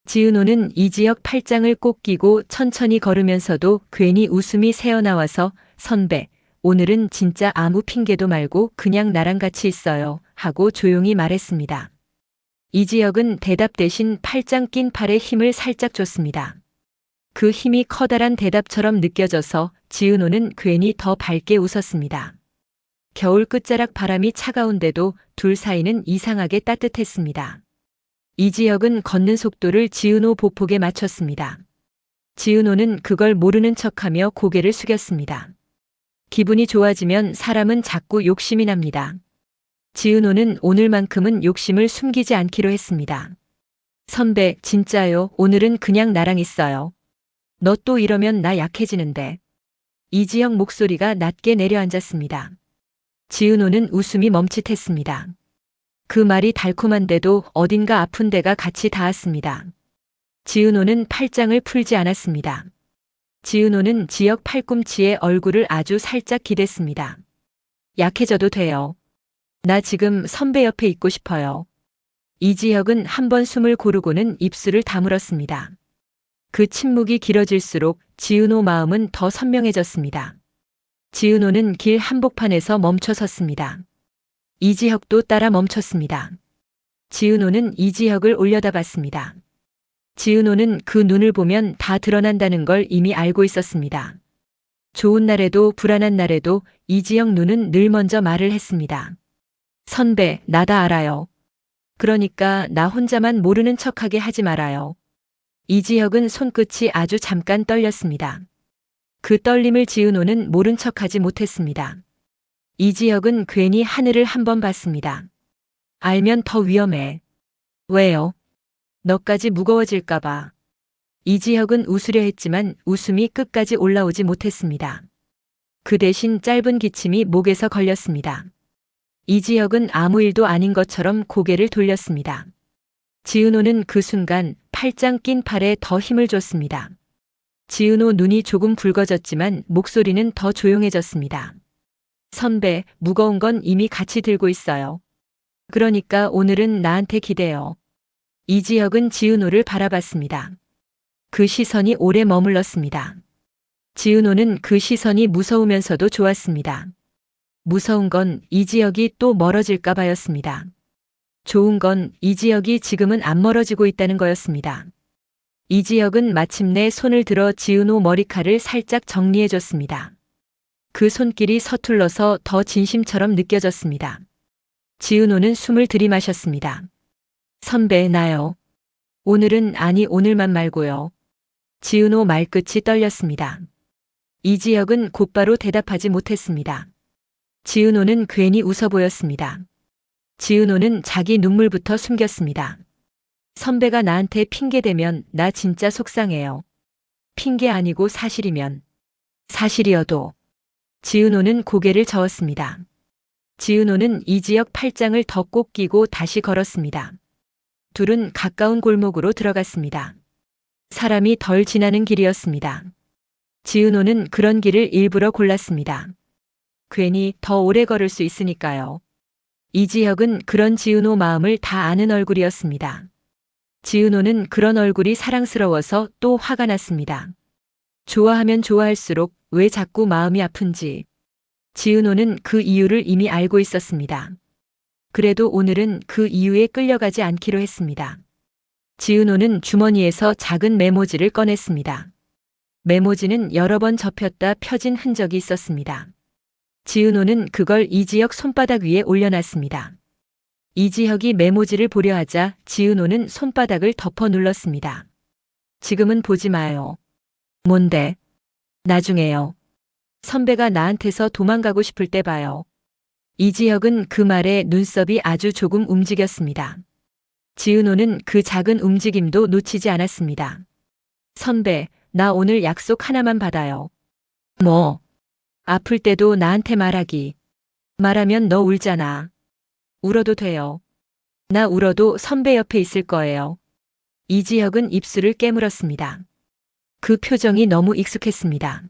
지은호는 이지혁 팔짱을 꼭 끼고 천천히 걸으면서도 괜히 웃음이 새어나와서 선배, 오늘은 진짜 아무 핑계도 말고 그냥 나랑 같이 있어요 하고 조용히 말했습니다. 이지혁은 대답 대신 팔짱 낀 팔에 힘을 살짝 줬습니다. 그 힘이 커다란 대답처럼 느껴져서 지은호는 괜히 더 밝게 웃었습니다. 겨울 끝자락 바람이 차가운데도 둘 사이는 이상하게 따뜻했습니다. 이지혁은 걷는 속도를 지은호 보폭에 맞췄습니다. 지은호는 그걸 모르는 척하며 고개를 숙였습니다. 기분이 좋아지면 사람은 자꾸 욕심이 납니다. 지은호는 오늘만큼은 욕심을 숨기지 않기로 했습니다. 선배, 진짜요. 오늘은 그냥 나랑 있어요. 너 또 이러면 나 약해지는데. 이지혁 목소리가 낮게 내려앉았습니다. 지은호는 웃음이 멈칫했습니다. 그 말이 달콤한데도 어딘가 아픈 데가 같이 닿았습니다. 지은호는 팔짱을 풀지 않았습니다. 지은호는 지혁 팔꿈치에 얼굴을 아주 살짝 기댔습니다. 약해져도 돼요. 나 지금 선배 옆에 있고 싶어요. 이지혁은 한 번 숨을 고르고는 입술을 다물었습니다. 그 침묵이 길어질수록 지은호 마음은 더 선명해졌습니다. 지은호는 길 한복판에서 멈춰 섰습니다. 이지혁도 따라 멈췄습니다. 지은호는 이지혁을 올려다봤습니다. 지은호는 그 눈을 보면 다 드러난다는 걸 이미 알고 있었습니다. 좋은 날에도 불안한 날에도 이지혁 눈은 늘 먼저 말을 했습니다. 선배, 나 다 알아요. 그러니까 나 혼자만 모르는 척하게 하지 말아요. 이지혁은 손끝이 아주 잠깐 떨렸습니다. 그 떨림을 지은호는 모른 척하지 못했습니다. 이지혁은 괜히 하늘을 한번 봤습니다. 알면 더 위험해. 왜요? 너까지 무거워질까봐. 이지혁은 웃으려 했지만 웃음이 끝까지 올라오지 못했습니다. 그 대신 짧은 기침이 목에서 걸렸습니다. 이지혁은 아무 일도 아닌 것처럼 고개를 돌렸습니다. 지은호는 그 순간 팔짱 낀 팔에 더 힘을 줬습니다. 지은호 눈이 조금 붉어졌지만 목소리는 더 조용해졌습니다. 선배, 무거운 건 이미 같이 들고 있어요. 그러니까 오늘은 나한테 기대요. 이지혁은 지은호를 바라봤습니다. 그 시선이 오래 머물렀습니다. 지은호는 그 시선이 무서우면서도 좋았습니다. 무서운 건 이지혁이 또 멀어질까 봐였습니다. 좋은 건 이지혁이 지금은 안 멀어지고 있다는 거였습니다. 이지혁은 마침내 손을 들어 지은호 머리칼을 살짝 정리해줬습니다. 그 손길이 서툴러서 더 진심처럼 느껴졌습니다. 지은호는 숨을 들이마셨습니다. 선배, 나요. 오늘은 아니 오늘만 말고요. 지은호 말끝이 떨렸습니다. 이지혁은 곧바로 대답하지 못했습니다. 지은호는 괜히 웃어 보였습니다. 지은호는 자기 눈물부터 숨겼습니다. 선배가 나한테 핑계대면 나 진짜 속상해요. 핑계 아니고 사실이면. 사실이어도. 지은호는 고개를 저었습니다. 지은호는 이지혁 팔짱을 더 꼭 끼고 다시 걸었습니다. 둘은 가까운 골목으로 들어갔습니다. 사람이 덜 지나는 길이었습니다. 지은호는 그런 길을 일부러 골랐습니다. 괜히 더 오래 걸을 수 있으니까요. 이지혁은 그런 지은호 마음을 다 아는 얼굴이었습니다. 지은호는 그런 얼굴이 사랑스러워서 또 화가 났습니다. 좋아하면 좋아할수록 왜 자꾸 마음이 아픈지. 지은호는 그 이유를 이미 알고 있었습니다. 그래도 오늘은 그 이유에 끌려가지 않기로 했습니다. 지은호는 주머니에서 작은 메모지를 꺼냈습니다. 메모지는 여러 번 접혔다 펴진 흔적이 있었습니다. 지은호는 그걸 이지혁 손바닥 위에 올려놨습니다. 이지혁이 메모지를 보려 하자 지은호는 손바닥을 덮어 눌렀습니다. 지금은 보지 마요. 뭔데? 나중에요. 선배가 나한테서 도망가고 싶을 때 봐요. 이지혁은 그 말에 눈썹이 아주 조금 움직였습니다. 지은호는 그 작은 움직임도 놓치지 않았습니다. 선배, 나 오늘 약속 하나만 받아요. 뭐? 아플 때도 나한테 말하기. 말하면 너 울잖아. 울어도 돼요. 나 울어도 선배 옆에 있을 거예요. 이지혁은 입술을 깨물었습니다. 그 표정이 너무 익숙했습니다.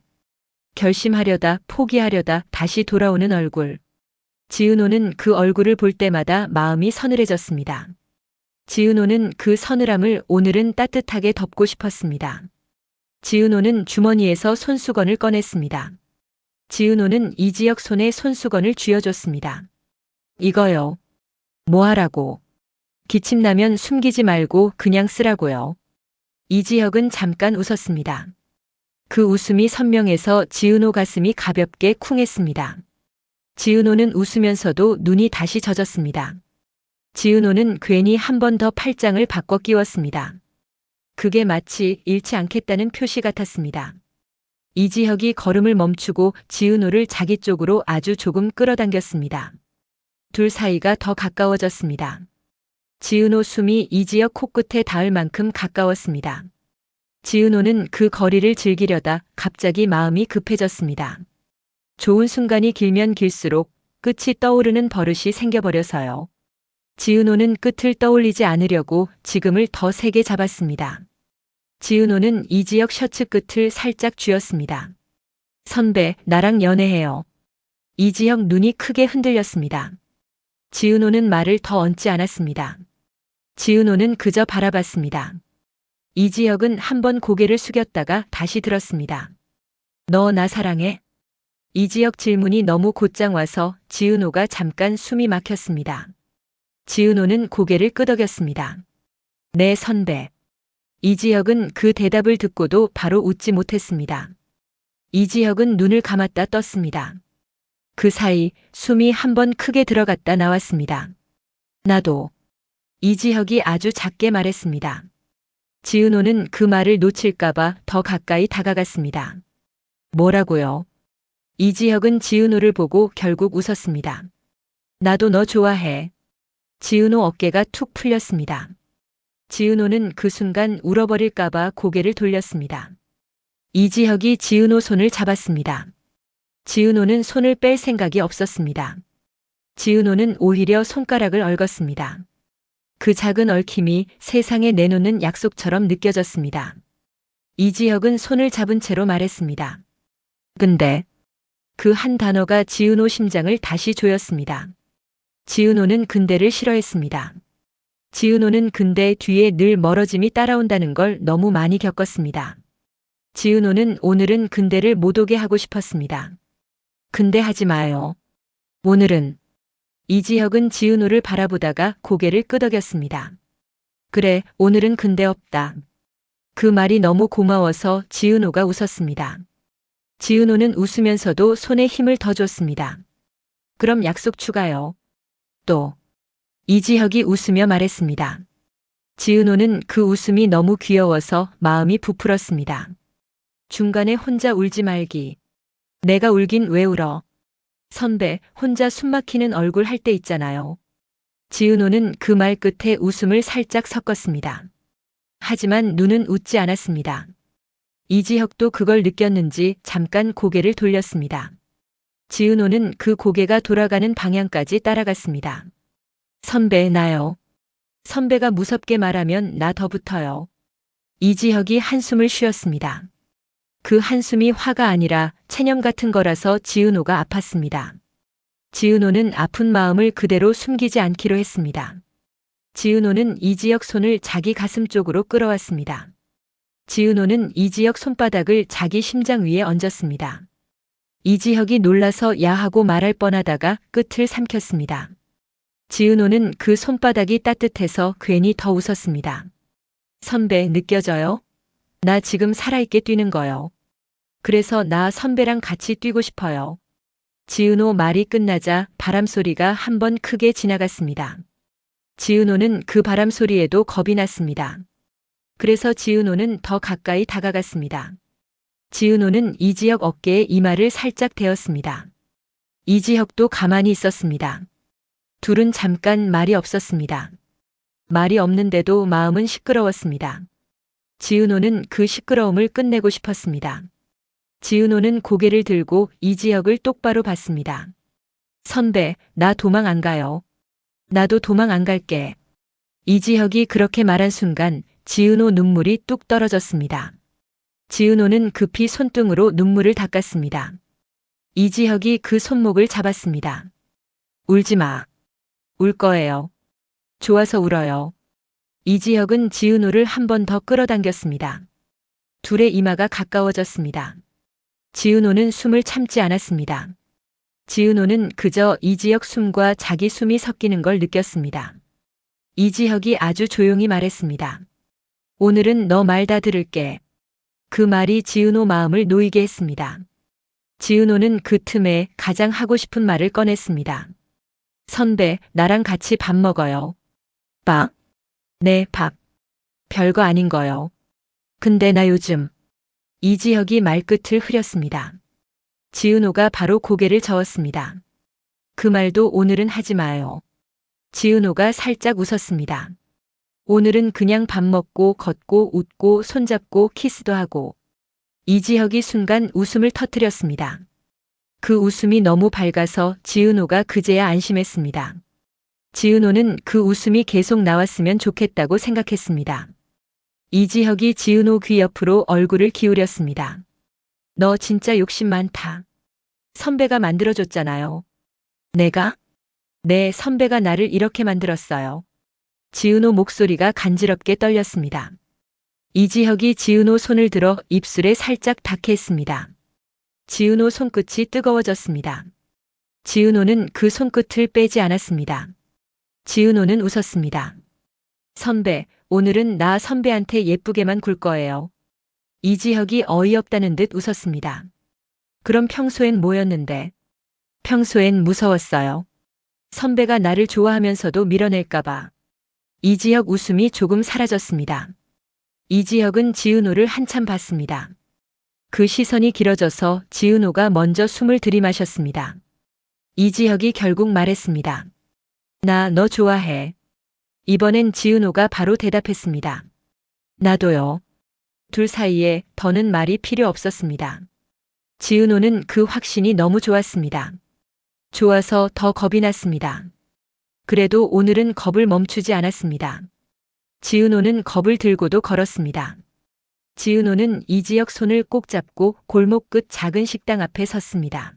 결심하려다 포기하려다 다시 돌아오는 얼굴. 지은호는 그 얼굴을 볼 때마다 마음이 서늘해졌습니다. 지은호는 그 서늘함을 오늘은 따뜻하게 덮고 싶었습니다. 지은호는 주머니에서 손수건을 꺼냈습니다. 지은호는 이지혁 손에 손수건을 쥐어줬습니다. 이거요. 뭐하라고. 기침나면 숨기지 말고 그냥 쓰라고요. 이지혁은 잠깐 웃었습니다. 그 웃음이 선명해서 지은호 가슴이 가볍게 쿵했습니다. 지은호는 웃으면서도 눈이 다시 젖었습니다. 지은호는 괜히 한 번 더 팔짱을 바꿔 끼웠습니다. 그게 마치 잃지 않겠다는 표시 같았습니다. 이지혁이 걸음을 멈추고 지은호를 자기 쪽으로 아주 조금 끌어당겼습니다. 둘 사이가 더 가까워졌습니다. 지은호 숨이 이지혁 코끝에 닿을 만큼 가까웠습니다. 지은호는 그 거리를 즐기려다 갑자기 마음이 급해졌습니다. 좋은 순간이 길면 길수록 끝이 떠오르는 버릇이 생겨버려서요. 지은호는 끝을 떠올리지 않으려고 지금을 더 세게 잡았습니다. 지은호는 이지혁 셔츠 끝을 살짝 쥐었습니다. 선배, 나랑 연애해요. 이지혁 눈이 크게 흔들렸습니다. 지은호는 말을 더 얹지 않았습니다. 지은호는 그저 바라봤습니다. 이지혁은 한번 고개를 숙였다가 다시 들었습니다. 너 나 사랑해? 이지혁 질문이 너무 곧장 와서 지은호가 잠깐 숨이 막혔습니다. 지은호는 고개를 끄덕였습니다. 네, 선배. 이지혁은 그 대답을 듣고도 바로 웃지 못했습니다. 이지혁은 눈을 감았다 떴습니다. 그 사이 숨이 한 번 크게 들어갔다 나왔습니다. 나도. 이지혁이 아주 작게 말했습니다. 지은호는 그 말을 놓칠까봐 더 가까이 다가갔습니다. 뭐라고요? 이지혁은 지은호를 보고 결국 웃었습니다. 나도 너 좋아해. 지은호 어깨가 툭 풀렸습니다. 지은호는 그 순간 울어버릴까봐 고개를 돌렸습니다. 이지혁이 지은호 손을 잡았습니다. 지은호는 손을 뺄 생각이 없었습니다. 지은호는 오히려 손가락을 얽었습니다. 그 작은 얽힘이 세상에 내놓는 약속처럼 느껴졌습니다. 이지혁은 손을 잡은 채로 말했습니다. 근데 그 한 단어가 지은호 심장을 다시 조였습니다. 지은호는 근데를 싫어했습니다. 지은호는 근데 뒤에 늘 멀어짐이 따라온다는 걸 너무 많이 겪었습니다. 지은호는 오늘은 근데를 못 오게 하고 싶었습니다. 근데 하지 마요. 오늘은. 이지혁은 지은호를 바라보다가 고개를 끄덕였습니다. 그래, 오늘은 근데 없다. 그 말이 너무 고마워서 지은호가 웃었습니다. 지은호는 웃으면서도 손에 힘을 더 줬습니다. 그럼 약속 추가요. 또. 이지혁이 웃으며 말했습니다. 지은호는 그 웃음이 너무 귀여워서 마음이 부풀었습니다. 중간에 혼자 울지 말기. 내가 울긴 왜 울어? 선배, 혼자 숨막히는 얼굴 할 때 있잖아요. 지은호는 그 말 끝에 웃음을 살짝 섞었습니다. 하지만 눈은 웃지 않았습니다. 이지혁도 그걸 느꼈는지 잠깐 고개를 돌렸습니다. 지은호는 그 고개가 돌아가는 방향까지 따라갔습니다. 선배, 나요. 선배가 무섭게 말하면 나 더 붙어요. 이지혁이 한숨을 쉬었습니다. 그 한숨이 화가 아니라 체념 같은 거라서 지은호가 아팠습니다. 지은호는 아픈 마음을 그대로 숨기지 않기로 했습니다. 지은호는 이지혁 손을 자기 가슴 쪽으로 끌어왔습니다. 지은호는 이지혁 손바닥을 자기 심장 위에 얹었습니다. 이지혁이 놀라서 야하고 말할 뻔하다가 끝을 삼켰습니다. 지은호는 그 손바닥이 따뜻해서 괜히 더 웃었습니다. 선배, 느껴져요? 나 지금 살아있게 뛰는 거요. 그래서 나 선배랑 같이 뛰고 싶어요. 지은호 말이 끝나자 바람 소리가 한 번 크게 지나갔습니다. 지은호는 그 바람 소리에도 겁이 났습니다. 그래서 지은호는 더 가까이 다가갔습니다. 지은호는 이지혁 어깨에 이마를 살짝 대었습니다. 이지혁도 가만히 있었습니다. 둘은 잠깐 말이 없었습니다. 말이 없는데도 마음은 시끄러웠습니다. 지은호는 그 시끄러움을 끝내고 싶었습니다. 지은호는 고개를 들고 이지혁을 똑바로 봤습니다. 선배, 나 도망 안 가요. 나도 도망 안 갈게. 이지혁이 그렇게 말한 순간 지은호 눈물이 뚝 떨어졌습니다. 지은호는 급히 손등으로 눈물을 닦았습니다. 이지혁이 그 손목을 잡았습니다. 울지 마. 울 거예요. 좋아서 울어요. 이지혁은 지은호를 한 번 더 끌어당겼습니다. 둘의 이마가 가까워졌습니다. 지은호는 숨을 참지 않았습니다. 지은호는 그저 이지혁 숨과 자기 숨이 섞이는 걸 느꼈습니다. 이지혁이 아주 조용히 말했습니다. 오늘은 너 말 다 들을게. 그 말이 지은호 마음을 놓이게 했습니다. 지은호는 그 틈에 가장 하고 싶은 말을 꺼냈습니다. 선배, 나랑 같이 밥 먹어요. 밥? 네, 밥. 별거 아닌 거요. 근데 나 요즘. 이지혁이 말끝을 흐렸습니다. 지은호가 바로 고개를 저었습니다. 그 말도 오늘은 하지 마요. 지은호가 살짝 웃었습니다. 오늘은 그냥 밥 먹고 걷고 웃고 손잡고 키스도 하고. 이지혁이 순간 웃음을 터뜨렸습니다. 그 웃음이 너무 밝아서 지은호가 그제야 안심했습니다. 지은호는 그 웃음이 계속 나왔으면 좋겠다고 생각했습니다. 이지혁이 지은호 귀 옆으로 얼굴을 기울였습니다. 너 진짜 욕심 많다. 선배가 만들어줬잖아요. 내가? 네, 선배가 나를 이렇게 만들었어요. 지은호 목소리가 간지럽게 떨렸습니다. 이지혁이 지은호 손을 들어 입술에 살짝 닿게 했습니다. 지은호 손끝이 뜨거워졌습니다. 지은호는 그 손끝을 빼지 않았습니다. 지은호는 웃었습니다. 선배, 오늘은 나 선배한테 예쁘게만 굴 거예요. 이지혁이 어이없다는 듯 웃었습니다. 그럼 평소엔 뭐였는데? 평소엔 무서웠어요. 선배가 나를 좋아하면서도 밀어낼까봐. 이지혁 웃음이 조금 사라졌습니다. 이지혁은 지은호를 한참 봤습니다. 그 시선이 길어져서 지은호가 먼저 숨을 들이마셨습니다. 이지혁이 결국 말했습니다. 나 너 좋아해. 이번엔 지은호가 바로 대답했습니다. 나도요. 둘 사이에 더는 말이 필요 없었습니다. 지은호는 그 확신이 너무 좋았습니다. 좋아서 더 겁이 났습니다. 그래도 오늘은 겁을 멈추지 않았습니다. 지은호는 겁을 들고도 걸었습니다. 지은호는 이지혁 손을 꼭 잡고 골목 끝 작은 식당 앞에 섰습니다.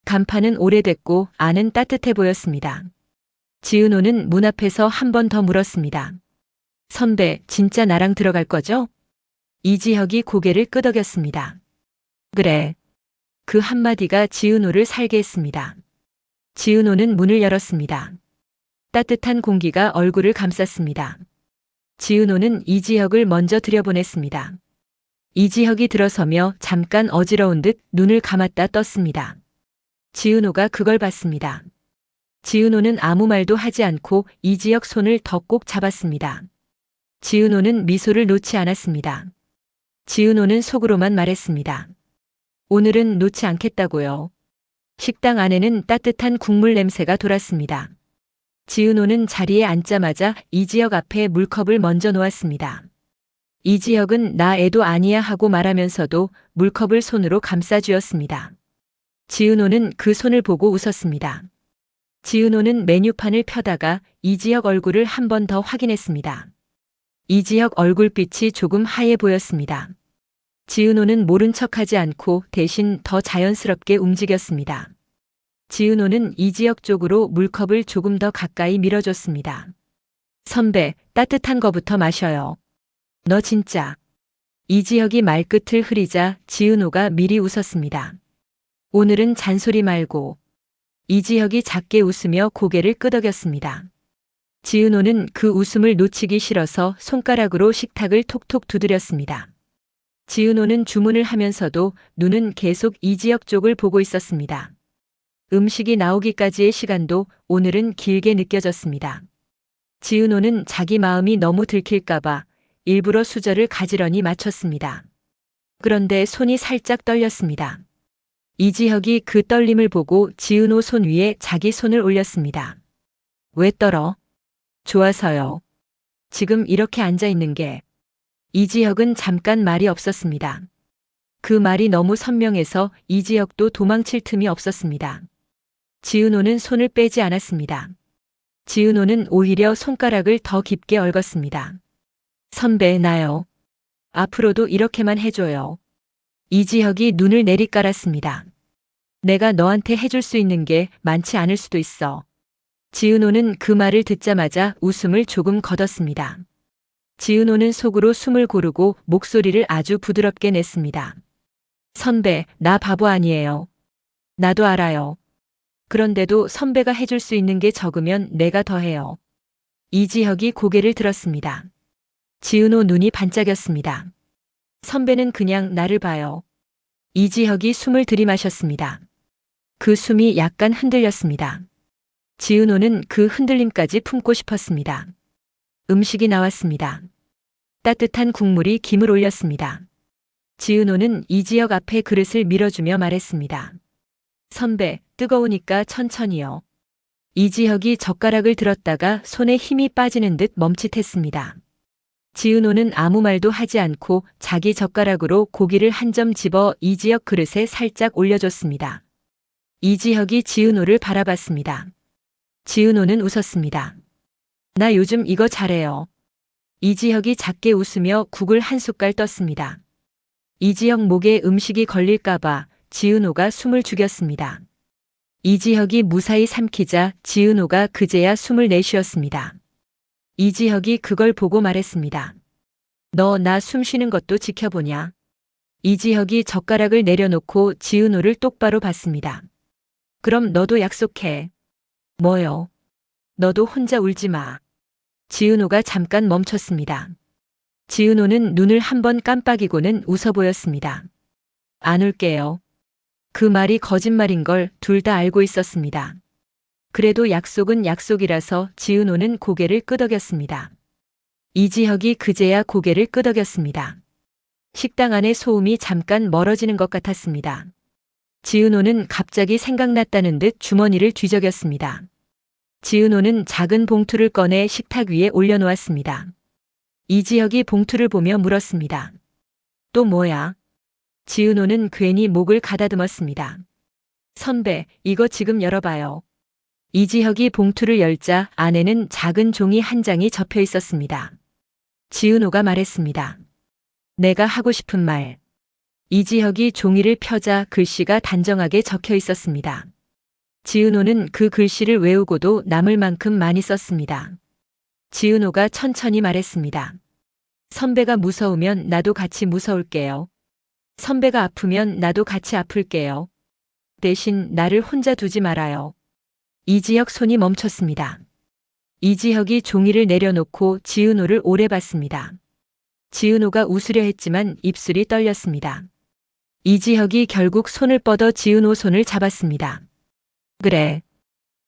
간판은 오래됐고 안은 따뜻해 보였습니다. 지은호는 문 앞에서 한 번 더 물었습니다. 선배, 진짜 나랑 들어갈 거죠? 이지혁이 고개를 끄덕였습니다. 그래. 그 한마디가 지은호를 살게 했습니다. 지은호는 문을 열었습니다. 따뜻한 공기가 얼굴을 감쌌습니다. 지은호는 이지혁을 먼저 들여보냈습니다. 이지혁이 들어서며 잠깐 어지러운 듯 눈을 감았다 떴습니다. 지은호가 그걸 봤습니다. 지은호는 아무 말도 하지 않고 이지혁 손을 더 꼭 잡았습니다. 지은호는 미소를 놓지 않았습니다. 지은호는 속으로만 말했습니다. 오늘은 놓지 않겠다고요. 식당 안에는 따뜻한 국물 냄새가 돌았습니다. 지은호는 자리에 앉자마자 이지혁 앞에 물컵을 먼저 놓았습니다. 이지혁은 나 애도 아니야 하고 말하면서도 물컵을 손으로 감싸쥐었습니다. 지은호는 그 손을 보고 웃었습니다. 지은호는 메뉴판을 펴다가 이지혁 얼굴을 한 번 더 확인했습니다. 이지혁 얼굴빛이 조금 하얘 보였습니다. 지은호는 모른 척하지 않고 대신 더 자연스럽게 움직였습니다. 지은호는 이지혁 쪽으로 물컵을 조금 더 가까이 밀어줬습니다. 선배, 따뜻한 거부터 마셔요. 너 진짜. 이지혁이 말끝을 흐리자 지은호가 미리 웃었습니다. 오늘은 잔소리 말고. 이지혁이 작게 웃으며 고개를 끄덕였습니다. 지은호는 그 웃음을 놓치기 싫어서 손가락으로 식탁을 톡톡 두드렸습니다. 지은호는 주문을 하면서도 눈은 계속 이지혁 쪽을 보고 있었습니다. 음식이 나오기까지의 시간도 오늘은 길게 느껴졌습니다. 지은호는 자기 마음이 너무 들킬까봐 일부러 수저를 가지런히 맞췄습니다. 그런데 손이 살짝 떨렸습니다. 이지혁이 그 떨림을 보고 지은호 손 위에 자기 손을 올렸습니다. 왜 떨어? 좋아서요. 지금 이렇게 앉아 있는 게. 이지혁은 잠깐 말이 없었습니다. 그 말이 너무 선명해서 이지혁도 도망칠 틈이 없었습니다. 지은호는 손을 빼지 않았습니다. 지은호는 오히려 손가락을 더 깊게 얽었습니다. 선배, 나요. 앞으로도 이렇게만 해줘요. 이지혁이 눈을 내리깔았습니다. 내가 너한테 해줄 수 있는 게 많지 않을 수도 있어. 지은호는 그 말을 듣자마자 웃음을 조금 거뒀습니다. 지은호는 속으로 숨을 고르고 목소리를 아주 부드럽게 냈습니다. 선배, 나 바보 아니에요. 나도 알아요. 그런데도 선배가 해줄 수 있는 게 적으면 내가 더 해요. 이지혁이 고개를 들었습니다. 지은호 눈이 반짝였습니다. 선배는 그냥 나를 봐요. 이지혁이 숨을 들이마셨습니다. 그 숨이 약간 흔들렸습니다. 지은호는 그 흔들림까지 품고 싶었습니다. 음식이 나왔습니다. 따뜻한 국물이 김을 올렸습니다. 지은호는 이지혁 앞에 그릇을 밀어주며 말했습니다. 선배, 뜨거우니까 천천히요. 이지혁이 젓가락을 들었다가 손에 힘이 빠지는 듯 멈칫했습니다. 지은호는 아무 말도 하지 않고 자기 젓가락으로 고기를 한 점 집어 이지혁 그릇에 살짝 올려줬습니다. 이지혁이 지은호를 바라봤습니다. 지은호는 웃었습니다. 나 요즘 이거 잘해요. 이지혁이 작게 웃으며 국을 한 숟갈 떴습니다. 이지혁 목에 음식이 걸릴까봐 지은호가 숨을 죽였습니다. 이지혁이 무사히 삼키자 지은호가 그제야 숨을 내쉬었습니다. 이지혁이 그걸 보고 말했습니다. 너 나 숨 쉬는 것도 지켜보냐? 이지혁이 젓가락을 내려놓고 지은호를 똑바로 봤습니다. 그럼 너도 약속해. 뭐요? 너도 혼자 울지 마. 지은호가 잠깐 멈췄습니다. 지은호는 눈을 한번 깜빡이고는 웃어 보였습니다. 안 울게요. 그 말이 거짓말인 걸 둘 다 알고 있었습니다. 그래도 약속은 약속이라서 지은호는 고개를 끄덕였습니다. 이지혁이 그제야 고개를 끄덕였습니다. 식당 안의 소음이 잠깐 멀어지는 것 같았습니다. 지은호는 갑자기 생각났다는 듯 주머니를 뒤적였습니다. 지은호는 작은 봉투를 꺼내 식탁 위에 올려놓았습니다. 이지혁이 봉투를 보며 물었습니다. 또 뭐야? 지은호는 괜히 목을 가다듬었습니다. 선배, 이거 지금 열어봐요. 이지혁이 봉투를 열자 안에는 작은 종이 한 장이 접혀 있었습니다. 지은호가 말했습니다. 내가 하고 싶은 말. 이지혁이 종이를 펴자 글씨가 단정하게 적혀 있었습니다. 지은호는 그 글씨를 외우고도 남을 만큼 많이 썼습니다. 지은호가 천천히 말했습니다. 선배가 무서우면 나도 같이 무서울게요. 선배가 아프면 나도 같이 아플게요. 대신 나를 혼자 두지 말아요. 이지혁 손이 멈췄습니다. 이지혁이 종이를 내려놓고 지은호를 오래 봤습니다. 지은호가 웃으려 했지만 입술이 떨렸습니다. 이지혁이 결국 손을 뻗어 지은호 손을 잡았습니다. 그래.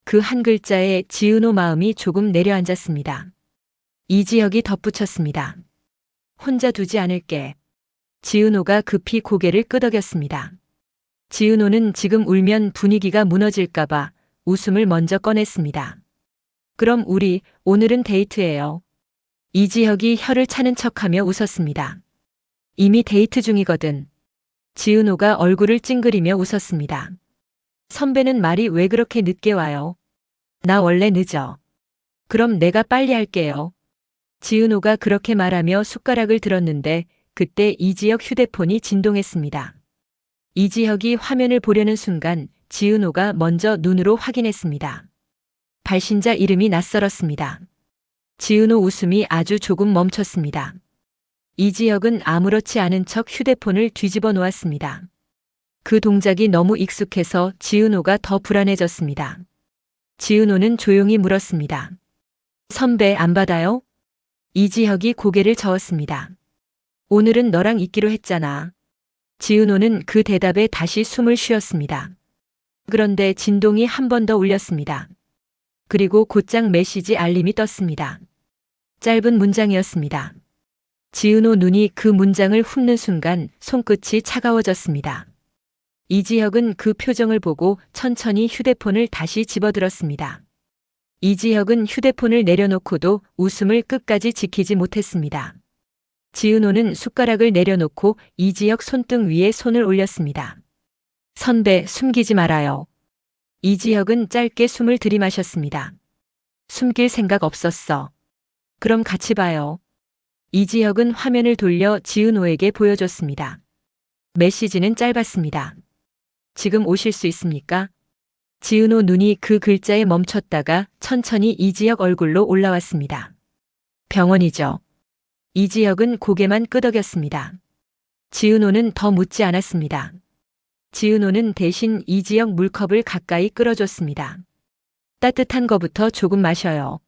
그 한 글자에 지은호 마음이 조금 내려앉았습니다. 이지혁이 덧붙였습니다. 혼자 두지 않을게. 지은호가 급히 고개를 끄덕였습니다. 지은호는 지금 울면 분위기가 무너질까봐 웃음을 먼저 꺼냈습니다. 그럼 우리 오늘은 데이트예요. 이지혁이 혀를 차는 척하며 웃었습니다. 이미 데이트 중이거든. 지은호가 얼굴을 찡그리며 웃었습니다. 선배는 말이 왜 그렇게 늦게 와요? 나 원래 늦어. 그럼 내가 빨리 할게요. 지은호가 그렇게 말하며 숟가락을 들었는데 그때 이지혁 휴대폰이 진동했습니다. 이지혁이 화면을 보려는 순간 지은호가 먼저 눈으로 확인했습니다. 발신자 이름이 낯설었습니다. 지은호 웃음이 아주 조금 멈췄습니다. 이지혁은 아무렇지 않은 척 휴대폰을 뒤집어 놓았습니다. 그 동작이 너무 익숙해서 지은호가 더 불안해졌습니다. 지은호는 조용히 물었습니다. 선배 안 받아요? 이지혁이 고개를 저었습니다. 오늘은 너랑 있기로 했잖아. 지은호는 그 대답에 다시 숨을 쉬었습니다. 그런데 진동이 한 번 더 울렸습니다. 그리고 곧장 메시지 알림이 떴습니다. 짧은 문장이었습니다. 지은호 눈이 그 문장을 훑는 순간 손끝이 차가워졌습니다. 이지혁은 그 표정을 보고 천천히 휴대폰을 다시 집어들었습니다. 이지혁은 휴대폰을 내려놓고도 웃음을 끝까지 지키지 못했습니다. 지은호는 숟가락을 내려놓고 이지혁 손등 위에 손을 올렸습니다. 선배, 숨기지 말아요. 이지혁은 짧게 숨을 들이마셨습니다. 숨길 생각 없었어. 그럼 같이 봐요. 이지혁은 화면을 돌려 지은호에게 보여줬습니다. 메시지는 짧았습니다. 지금 오실 수 있습니까? 지은호 눈이 그 글자에 멈췄다가 천천히 이지혁 얼굴로 올라왔습니다. 병원이죠. 이지혁은 고개만 끄덕였습니다. 지은호는 더 묻지 않았습니다. 지은호는 대신 이지혁 물컵을 가까이 끌어줬습니다. 따뜻한 거부터 조금 마셔요.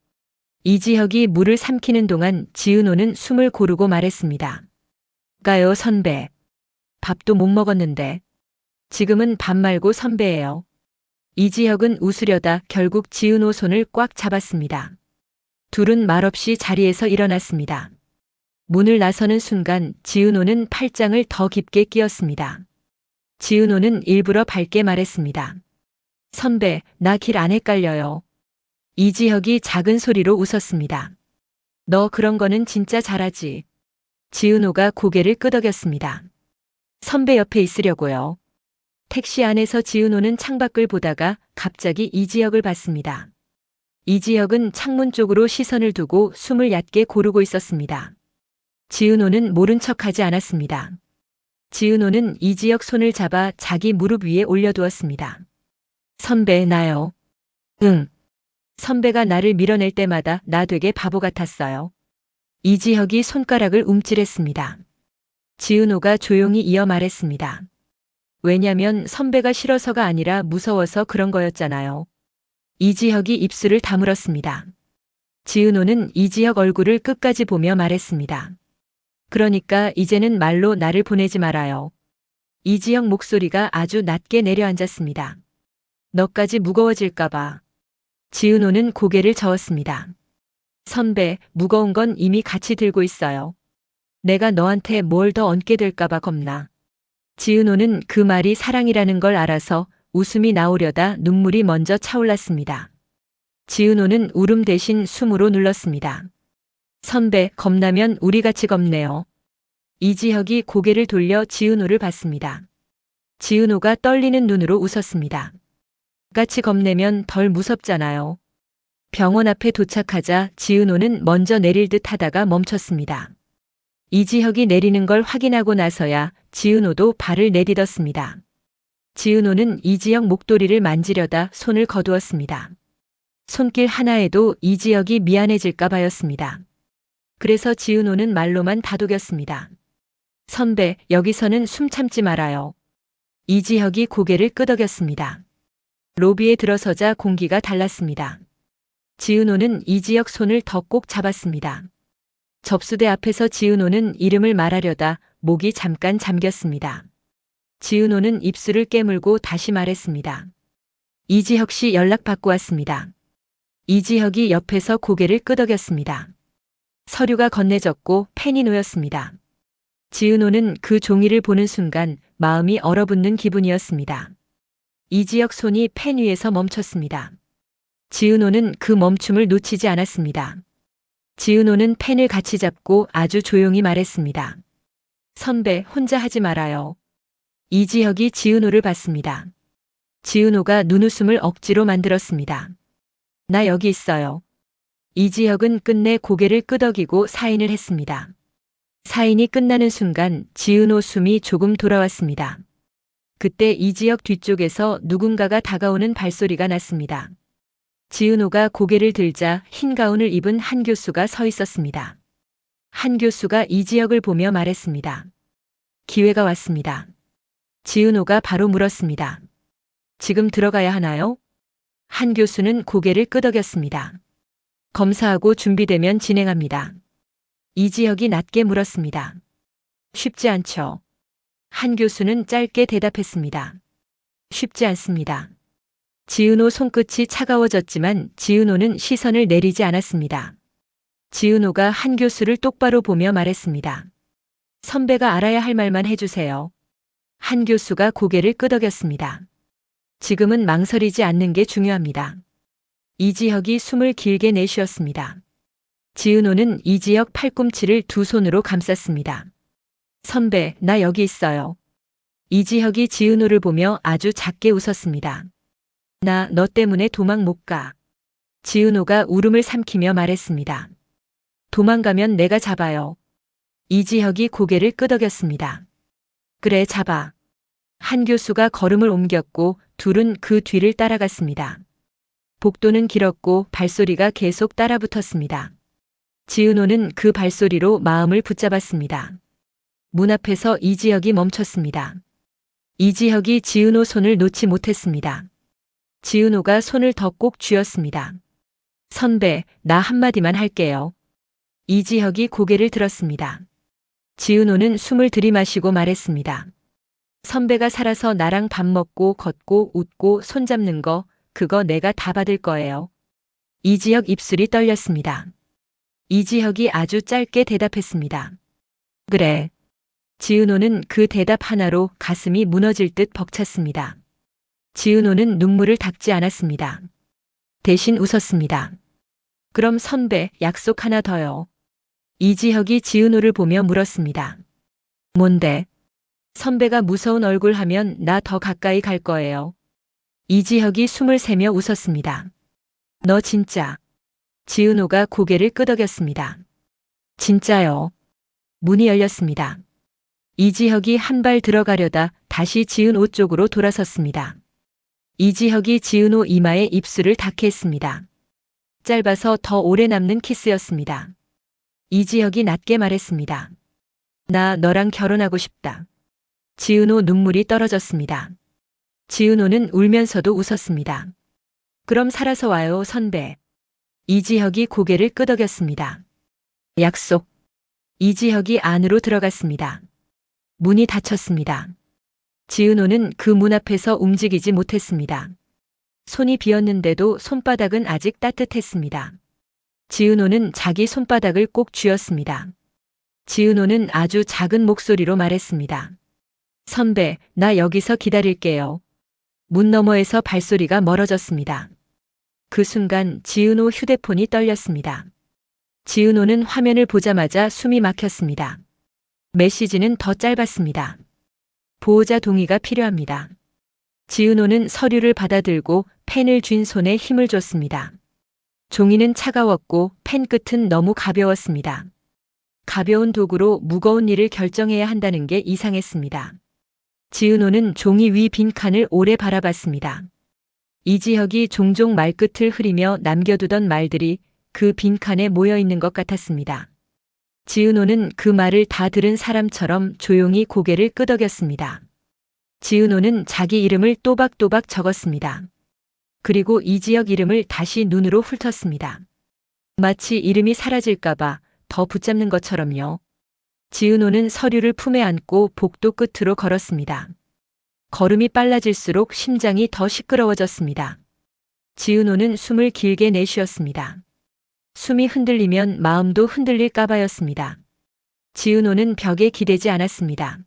이지혁이 물을 삼키는 동안 지은호는 숨을 고르고 말했습니다. 가요 선배. 밥도 못 먹었는데. 지금은 밥 말고 선배예요. 이지혁은 웃으려다 결국 지은호 손을 꽉 잡았습니다. 둘은 말없이 자리에서 일어났습니다. 문을 나서는 순간 지은호는 팔짱을 더 깊게 끼웠습니다. 지은호는 일부러 밝게 말했습니다. 선배, 나 길 안 헷갈려요. 이지혁이 작은 소리로 웃었습니다. 너 그런 거는 진짜 잘하지. 지은호가 고개를 끄덕였습니다. 선배 옆에 있으려고요. 택시 안에서 지은호는 창밖을 보다가 갑자기 이지혁을 봤습니다. 이지혁은 창문 쪽으로 시선을 두고 숨을 얕게 고르고 있었습니다. 지은호는 모른 척하지 않았습니다. 지은호는 이지혁 손을 잡아 자기 무릎 위에 올려두었습니다. 선배, 나요. 응. 선배가 나를 밀어낼 때마다 나 되게 바보 같았어요. 이지혁이 손가락을 움찔했습니다. 지은호가 조용히 이어 말했습니다. 왜냐면 선배가 싫어서가 아니라 무서워서 그런 거였잖아요. 이지혁이 입술을 다물었습니다. 지은호는 이지혁 얼굴을 끝까지 보며 말했습니다. 그러니까 이제는 말로 나를 보내지 말아요. 이지혁 목소리가 아주 낮게 내려앉았습니다. 너까지 무거워질까봐. 지은호는 고개를 저었습니다. 선배, 무거운 건 이미 같이 들고 있어요. 내가 너한테 뭘 더 얹게 될까봐 겁나. 지은호는 그 말이 사랑이라는 걸 알아서 웃음이 나오려다 눈물이 먼저 차올랐습니다. 지은호는 울음 대신 숨으로 눌렀습니다. 선배, 겁나면 우리 같이 겁내요. 이지혁이 고개를 돌려 지은호를 봤습니다. 지은호가 떨리는 눈으로 웃었습니다. 같이 겁내면 덜 무섭잖아요. 병원 앞에 도착하자 지은호는 먼저 내릴 듯 하다가 멈췄습니다. 이지혁이 내리는 걸 확인하고 나서야 지은호도 발을 내딛었습니다. 지은호는 이지혁 목도리를 만지려다 손을 거두었습니다. 손길 하나에도 이지혁이 미안해질까 봐였습니다. 그래서 지은호는 말로만 다독였습니다. 선배, 여기서는 숨 참지 말아요. 이지혁이 고개를 끄덕였습니다. 로비에 들어서자 공기가 달랐습니다. 지은호는 이지혁 손을 더 꼭 잡았습니다. 접수대 앞에서 지은호는 이름을 말하려다 목이 잠깐 잠겼습니다. 지은호는 입술을 깨물고 다시 말했습니다. 이지혁 씨 연락받고 왔습니다. 이지혁이 옆에서 고개를 끄덕였습니다. 서류가 건네졌고 펜이 놓였습니다. 지은호는 그 종이를 보는 순간 마음이 얼어붙는 기분이었습니다. 이지혁 손이 펜 위에서 멈췄습니다. 지은호는 그 멈춤을 놓치지 않았습니다. 지은호는 펜을 같이 잡고 아주 조용히 말했습니다. 선배, 혼자 하지 말아요. 이지혁이 지은호를 봤습니다. 지은호가 눈웃음을 억지로 만들었습니다. 나 여기 있어요. 이지혁은 끝내 고개를 끄덕이고 사인을 했습니다. 사인이 끝나는 순간 지은호 숨이 조금 돌아왔습니다. 그때 이지혁 뒤쪽에서 누군가가 다가오는 발소리가 났습니다. 지은호가 고개를 들자 흰 가운을 입은 한 교수가 서 있었습니다. 한 교수가 이지혁을 보며 말했습니다. 기회가 왔습니다. 지은호가 바로 물었습니다. 지금 들어가야 하나요? 한 교수는 고개를 끄덕였습니다. 검사하고 준비되면 진행합니다. 이지혁이 낮게 물었습니다. 쉽지 않죠. 한 교수는 짧게 대답했습니다. 쉽지 않습니다. 지은호 손끝이 차가워졌지만 지은호는 시선을 내리지 않았습니다. 지은호가 한 교수를 똑바로 보며 말했습니다. 선배가 알아야 할 말만 해주세요. 한 교수가 고개를 끄덕였습니다. 지금은 망설이지 않는 게 중요합니다. 이지혁이 숨을 길게 내쉬었습니다. 지은호는 이지혁 팔꿈치를 두 손으로 감쌌습니다. 선배, 나 여기 있어요. 이지혁이 지은호를 보며 아주 작게 웃었습니다. 나 너 때문에 도망 못 가. 지은호가 울음을 삼키며 말했습니다. 도망가면 내가 잡아요. 이지혁이 고개를 끄덕였습니다. 그래, 잡아. 한 교수가 걸음을 옮겼고 둘은 그 뒤를 따라갔습니다. 복도는 길었고 발소리가 계속 따라붙었습니다. 지은호는 그 발소리로 마음을 붙잡았습니다. 문 앞에서 이지혁이 멈췄습니다. 이지혁이 지은호 손을 놓지 못했습니다. 지은호가 손을 더 꼭 쥐었습니다. 선배, 나 한마디만 할게요. 이지혁이 고개를 들었습니다. 지은호는 숨을 들이마시고 말했습니다. 선배가 살아서 나랑 밥 먹고 걷고 웃고 손잡는 거, 그거 내가 다 받을 거예요. 이지혁 입술이 떨렸습니다. 이지혁이 아주 짧게 대답했습니다. 그래. 지은호는 그 대답 하나로 가슴이 무너질 듯 벅찼습니다. 지은호는 눈물을 닦지 않았습니다. 대신 웃었습니다. 그럼 선배, 약속 하나 더요. 이지혁이 지은호를 보며 물었습니다. 뭔데? 선배가 무서운 얼굴 하면 나 더 가까이 갈 거예요. 이지혁이 숨을 새며 웃었습니다. 너 진짜. 지은호가 고개를 끄덕였습니다. 진짜요. 문이 열렸습니다. 이지혁이 한 발 들어가려다 다시 지은호 쪽으로 돌아섰습니다. 이지혁이 지은호 이마에 입술을 닿게 했습니다. 짧아서 더 오래 남는 키스였습니다. 이지혁이 낮게 말했습니다. 나 너랑 결혼하고 싶다. 지은호 눈물이 떨어졌습니다. 지은호는 울면서도 웃었습니다. 그럼 살아서 와요, 선배. 이지혁이 고개를 끄덕였습니다. 약속. 이지혁이 안으로 들어갔습니다. 문이 닫혔습니다. 지은호는 그 문 앞에서 움직이지 못했습니다. 손이 비었는데도 손바닥은 아직 따뜻했습니다. 지은호는 자기 손바닥을 꼭 쥐었습니다. 지은호는 아주 작은 목소리로 말했습니다. 선배, 나 여기서 기다릴게요. 문 너머에서 발소리가 멀어졌습니다. 그 순간 지은호 휴대폰이 떨렸습니다. 지은호는 화면을 보자마자 숨이 막혔습니다. 메시지는 더 짧았습니다. 보호자 동의가 필요합니다. 지은호는 서류를 받아들고 펜을 쥔 손에 힘을 줬습니다. 종이는 차가웠고 펜 끝은 너무 가벼웠습니다. 가벼운 도구로 무거운 일을 결정해야 한다는 게 이상했습니다. 지은호는 종이 위 빈칸을 오래 바라봤습니다. 이지혁이 종종 말끝을 흐리며 남겨두던 말들이 그 빈칸에 모여 있는 것 같았습니다. 지은호는 그 말을 다 들은 사람처럼 조용히 고개를 끄덕였습니다. 지은호는 자기 이름을 또박또박 적었습니다. 그리고 이지혁 이름을 다시 눈으로 훑었습니다. 마치 이름이 사라질까봐 더 붙잡는 것처럼요. 지은호는 서류를 품에 안고 복도 끝으로 걸었습니다. 걸음이 빨라질수록 심장이 더 시끄러워졌습니다. 지은호는 숨을 길게 내쉬었습니다. 숨이 흔들리면 마음도 흔들릴까봐였습니다. 지은호는 벽에 기대지 않았습니다.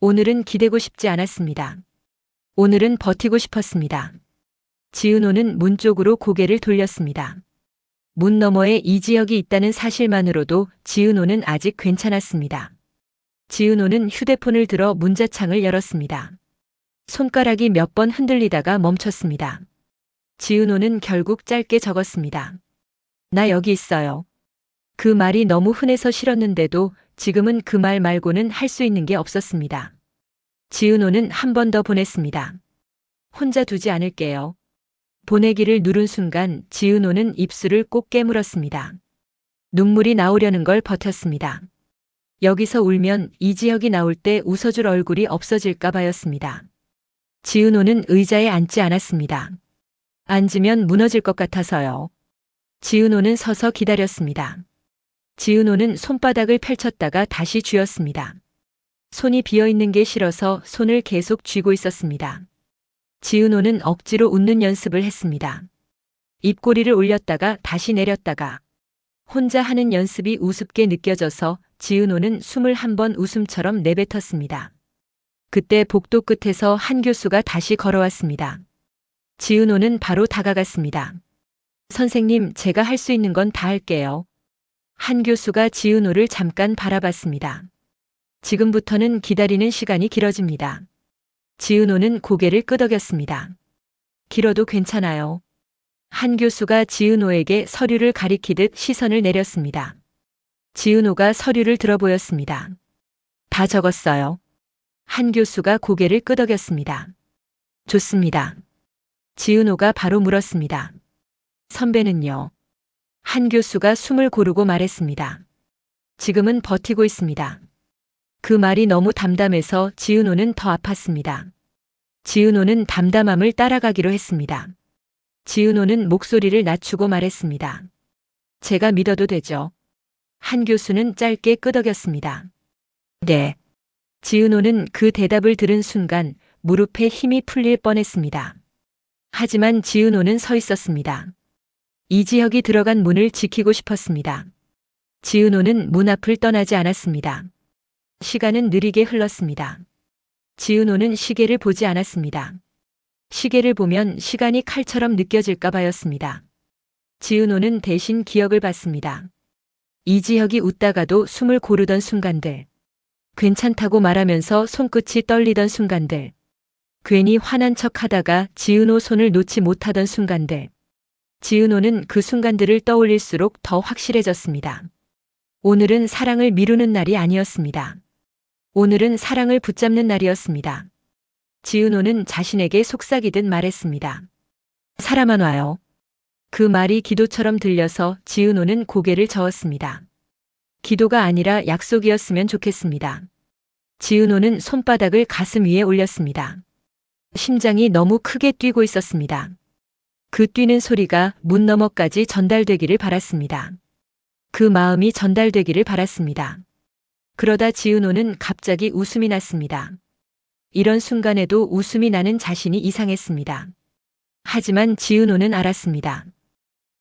오늘은 기대고 싶지 않았습니다. 오늘은 버티고 싶었습니다. 지은호는 문 쪽으로 고개를 돌렸습니다. 문 너머에 이지혁이 있다는 사실만으로도 지은호는 아직 괜찮았습니다. 지은호는 휴대폰을 들어 문자창을 열었습니다. 손가락이 몇 번 흔들리다가 멈췄습니다. 지은호는 결국 짧게 적었습니다. 나 여기 있어요. 그 말이 너무 흔해서 싫었는데도 지금은 그 말 말고는 할 수 있는 게 없었습니다. 지은호는 한 번 더 보냈습니다. 혼자 두지 않을게요. 보내기를 누른 순간 지은호는 입술을 꼭 깨물었습니다. 눈물이 나오려는 걸 버텼습니다. 여기서 울면 이지혁이 나올 때 웃어줄 얼굴이 없어질까 봐였습니다. 지은호는 의자에 앉지 않았습니다. 앉으면 무너질 것 같아서요. 지은호는 서서 기다렸습니다. 지은호는 손바닥을 펼쳤다가 다시 쥐었습니다. 손이 비어있는 게 싫어서 손을 계속 쥐고 있었습니다. 지은호는 억지로 웃는 연습을 했습니다. 입꼬리를 올렸다가 다시 내렸다가 혼자 하는 연습이 우습게 느껴져서 지은호는 숨을 한 번 웃음처럼 내뱉었습니다. 그때 복도 끝에서 한 교수가 다시 걸어왔습니다. 지은호는 바로 다가갔습니다. 선생님, 제가 할 수 있는 건 다 할게요. 한 교수가 지은호를 잠깐 바라봤습니다. 지금부터는 기다리는 시간이 길어집니다. 지은호는 고개를 끄덕였습니다. 길어도 괜찮아요. 한 교수가 지은호에게 서류를 가리키듯 시선을 내렸습니다. 지은호가 서류를 들어보였습니다. 다 적었어요. 한 교수가 고개를 끄덕였습니다. 좋습니다. 지은호가 바로 물었습니다. 선배는요? 한 교수가 숨을 고르고 말했습니다. 지금은 버티고 있습니다. 그 말이 너무 담담해서 지은호는 더 아팠습니다. 지은호는 담담함을 따라가기로 했습니다. 지은호는 목소리를 낮추고 말했습니다. 제가 믿어도 되죠? 한 교수는 짧게 끄덕였습니다. 네. 지은호는 그 대답을 들은 순간 무릎에 힘이 풀릴 뻔했습니다. 하지만 지은호는 서 있었습니다. 이지혁이 들어간 문을 지키고 싶었습니다. 지은호는 문 앞을 떠나지 않았습니다. 시간은 느리게 흘렀습니다. 지은호는 시계를 보지 않았습니다. 시계를 보면 시간이 칼처럼 느껴질까 봐였습니다. 지은호는 대신 기억을 받습니다. 이지혁이 웃다가도 숨을 고르던 순간들. 괜찮다고 말하면서 손끝이 떨리던 순간들. 괜히 화난 척 하다가 지은호 손을 놓지 못하던 순간들. 지은호는 그 순간들을 떠올릴수록 더 확실해졌습니다. 오늘은 사랑을 미루는 날이 아니었습니다. 오늘은 사랑을 붙잡는 날이었습니다. 지은호는 자신에게 속삭이듯 말했습니다. 사람만 와요. 그 말이 기도처럼 들려서 지은호는 고개를 저었습니다. 기도가 아니라 약속이었으면 좋겠습니다. 지은호는 손바닥을 가슴 위에 올렸습니다. 심장이 너무 크게 뛰고 있었습니다. 그 뛰는 소리가 문 너머까지 전달되기를 바랐습니다. 그 마음이 전달되기를 바랐습니다. 그러다 지은호는 갑자기 웃음이 났습니다. 이런 순간에도 웃음이 나는 자신이 이상했습니다. 하지만 지은호는 알았습니다.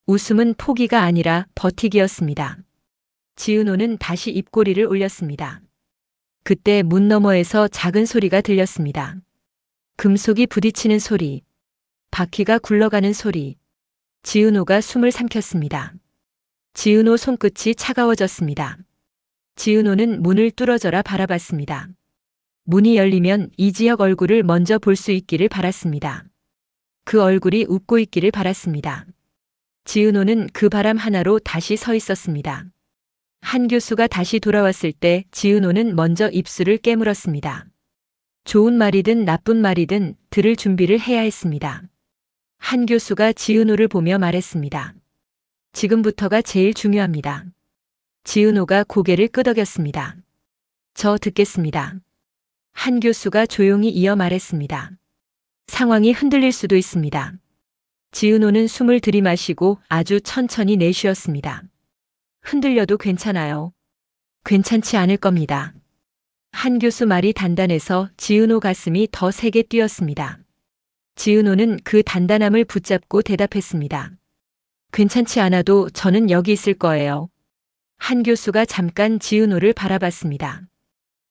웃음은 포기가 아니라 버티기였습니다. 지은호는 다시 입꼬리를 올렸습니다. 그때 문 너머에서 작은 소리가 들렸습니다. 금속이 부딪히는 소리, 바퀴가 굴러가는 소리. 지은호가 숨을 삼켰습니다. 지은호 손끝이 차가워졌습니다. 지은호는 문을 뚫어져라 바라봤습니다. 문이 열리면 이지혁 얼굴을 먼저 볼 수 있기를 바랐습니다. 그 얼굴이 웃고 있기를 바랐습니다. 지은호는 그 바람 하나로 다시 서 있었습니다. 한 교수가 다시 돌아왔을 때 지은호는 먼저 입술을 깨물었습니다. 좋은 말이든 나쁜 말이든 들을 준비를 해야 했습니다. 한 교수가 지은호를 보며 말했습니다. 지금부터가 제일 중요합니다. 지은호가 고개를 끄덕였습니다. 저 듣겠습니다. 한 교수가 조용히 이어 말했습니다. 상황이 흔들릴 수도 있습니다. 지은호는 숨을 들이마시고 아주 천천히 내쉬었습니다. 흔들려도 괜찮아요. 괜찮지 않을 겁니다. 한 교수 말이 단단해서 지은호 가슴이 더 세게 뛰었습니다. 지은호는 그 단단함을 붙잡고 대답했습니다. 괜찮지 않아도 저는 여기 있을 거예요. 한 교수가 잠깐 지은호를 바라봤습니다.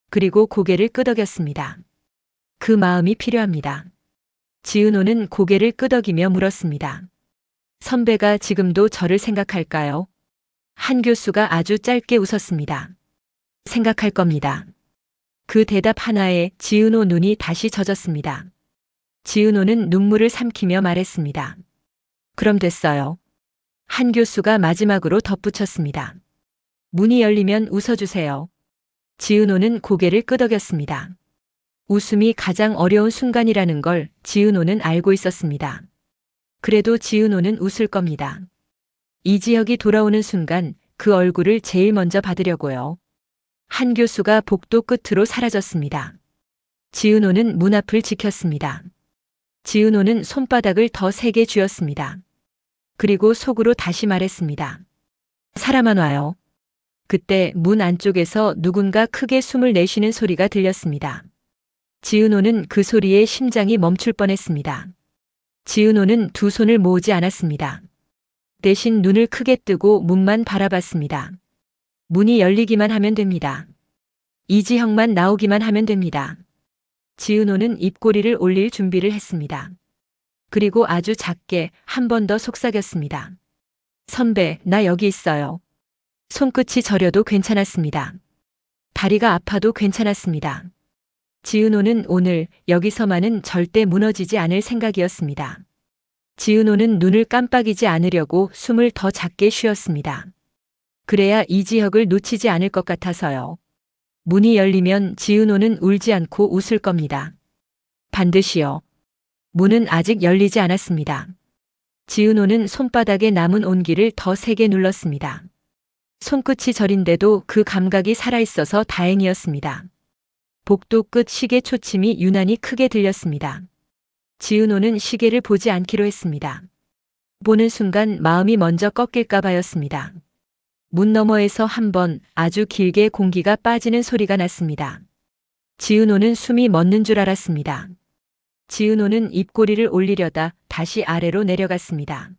그리고 고개를 끄덕였습니다. 그 마음이 필요합니다. 지은호는 고개를 끄덕이며 물었습니다. 선배가 지금도 저를 생각할까요? 한 교수가 아주 짧게 웃었습니다. 생각할 겁니다. 그 대답 하나에 지은호 눈이 다시 젖었습니다. 지은호는 눈물을 삼키며 말했습니다. 그럼 됐어요. 한 교수가 마지막으로 덧붙였습니다. 문이 열리면 웃어주세요. 지은호는 고개를 끄덕였습니다. 웃음이 가장 어려운 순간이라는 걸 지은호는 알고 있었습니다. 그래도 지은호는 웃을 겁니다. 이지혁이 돌아오는 순간 그 얼굴을 제일 먼저 받으려고요. 한 교수가 복도 끝으로 사라졌습니다. 지은호는 문 앞을 지켰습니다. 지은호는 손바닥을 더 세게 쥐었습니다. 그리고 속으로 다시 말했습니다. 사람만 와요. 그때 문 안쪽에서 누군가 크게 숨을 내쉬는 소리가 들렸습니다. 지은호는 그 소리에 심장이 멈출 뻔했습니다. 지은호는 두 손을 모으지 않았습니다. 대신 눈을 크게 뜨고 문만 바라봤습니다. 문이 열리기만 하면 됩니다. 이지혁만 나오기만 하면 됩니다. 지은호는 입꼬리를 올릴 준비를 했습니다. 그리고 아주 작게 한 번 더 속삭였습니다. 선배, 나 여기 있어요. 손끝이 저려도 괜찮았습니다. 다리가 아파도 괜찮았습니다. 지은호는 오늘 여기서만은 절대 무너지지 않을 생각이었습니다. 지은호는 눈을 깜빡이지 않으려고 숨을 더 작게 쉬었습니다. 그래야 이지혁을 놓치지 않을 것 같아서요. 문이 열리면 지은호는 울지 않고 웃을 겁니다. 반드시요. 문은 아직 열리지 않았습니다. 지은호는 손바닥에 남은 온기를 더 세게 눌렀습니다. 손끝이 저린데도 그 감각이 살아있어서 다행이었습니다. 복도 끝 시계 초침이 유난히 크게 들렸습니다. 지은호는 시계를 보지 않기로 했습니다. 보는 순간 마음이 먼저 꺾일까 봐였습니다. 문 너머에서 한 번 아주 길게 공기가 빠지는 소리가 났습니다. 지은호는 숨이 멎는 줄 알았습니다. 지은호는 입꼬리를 올리려다 다시 아래로 내려갔습니다.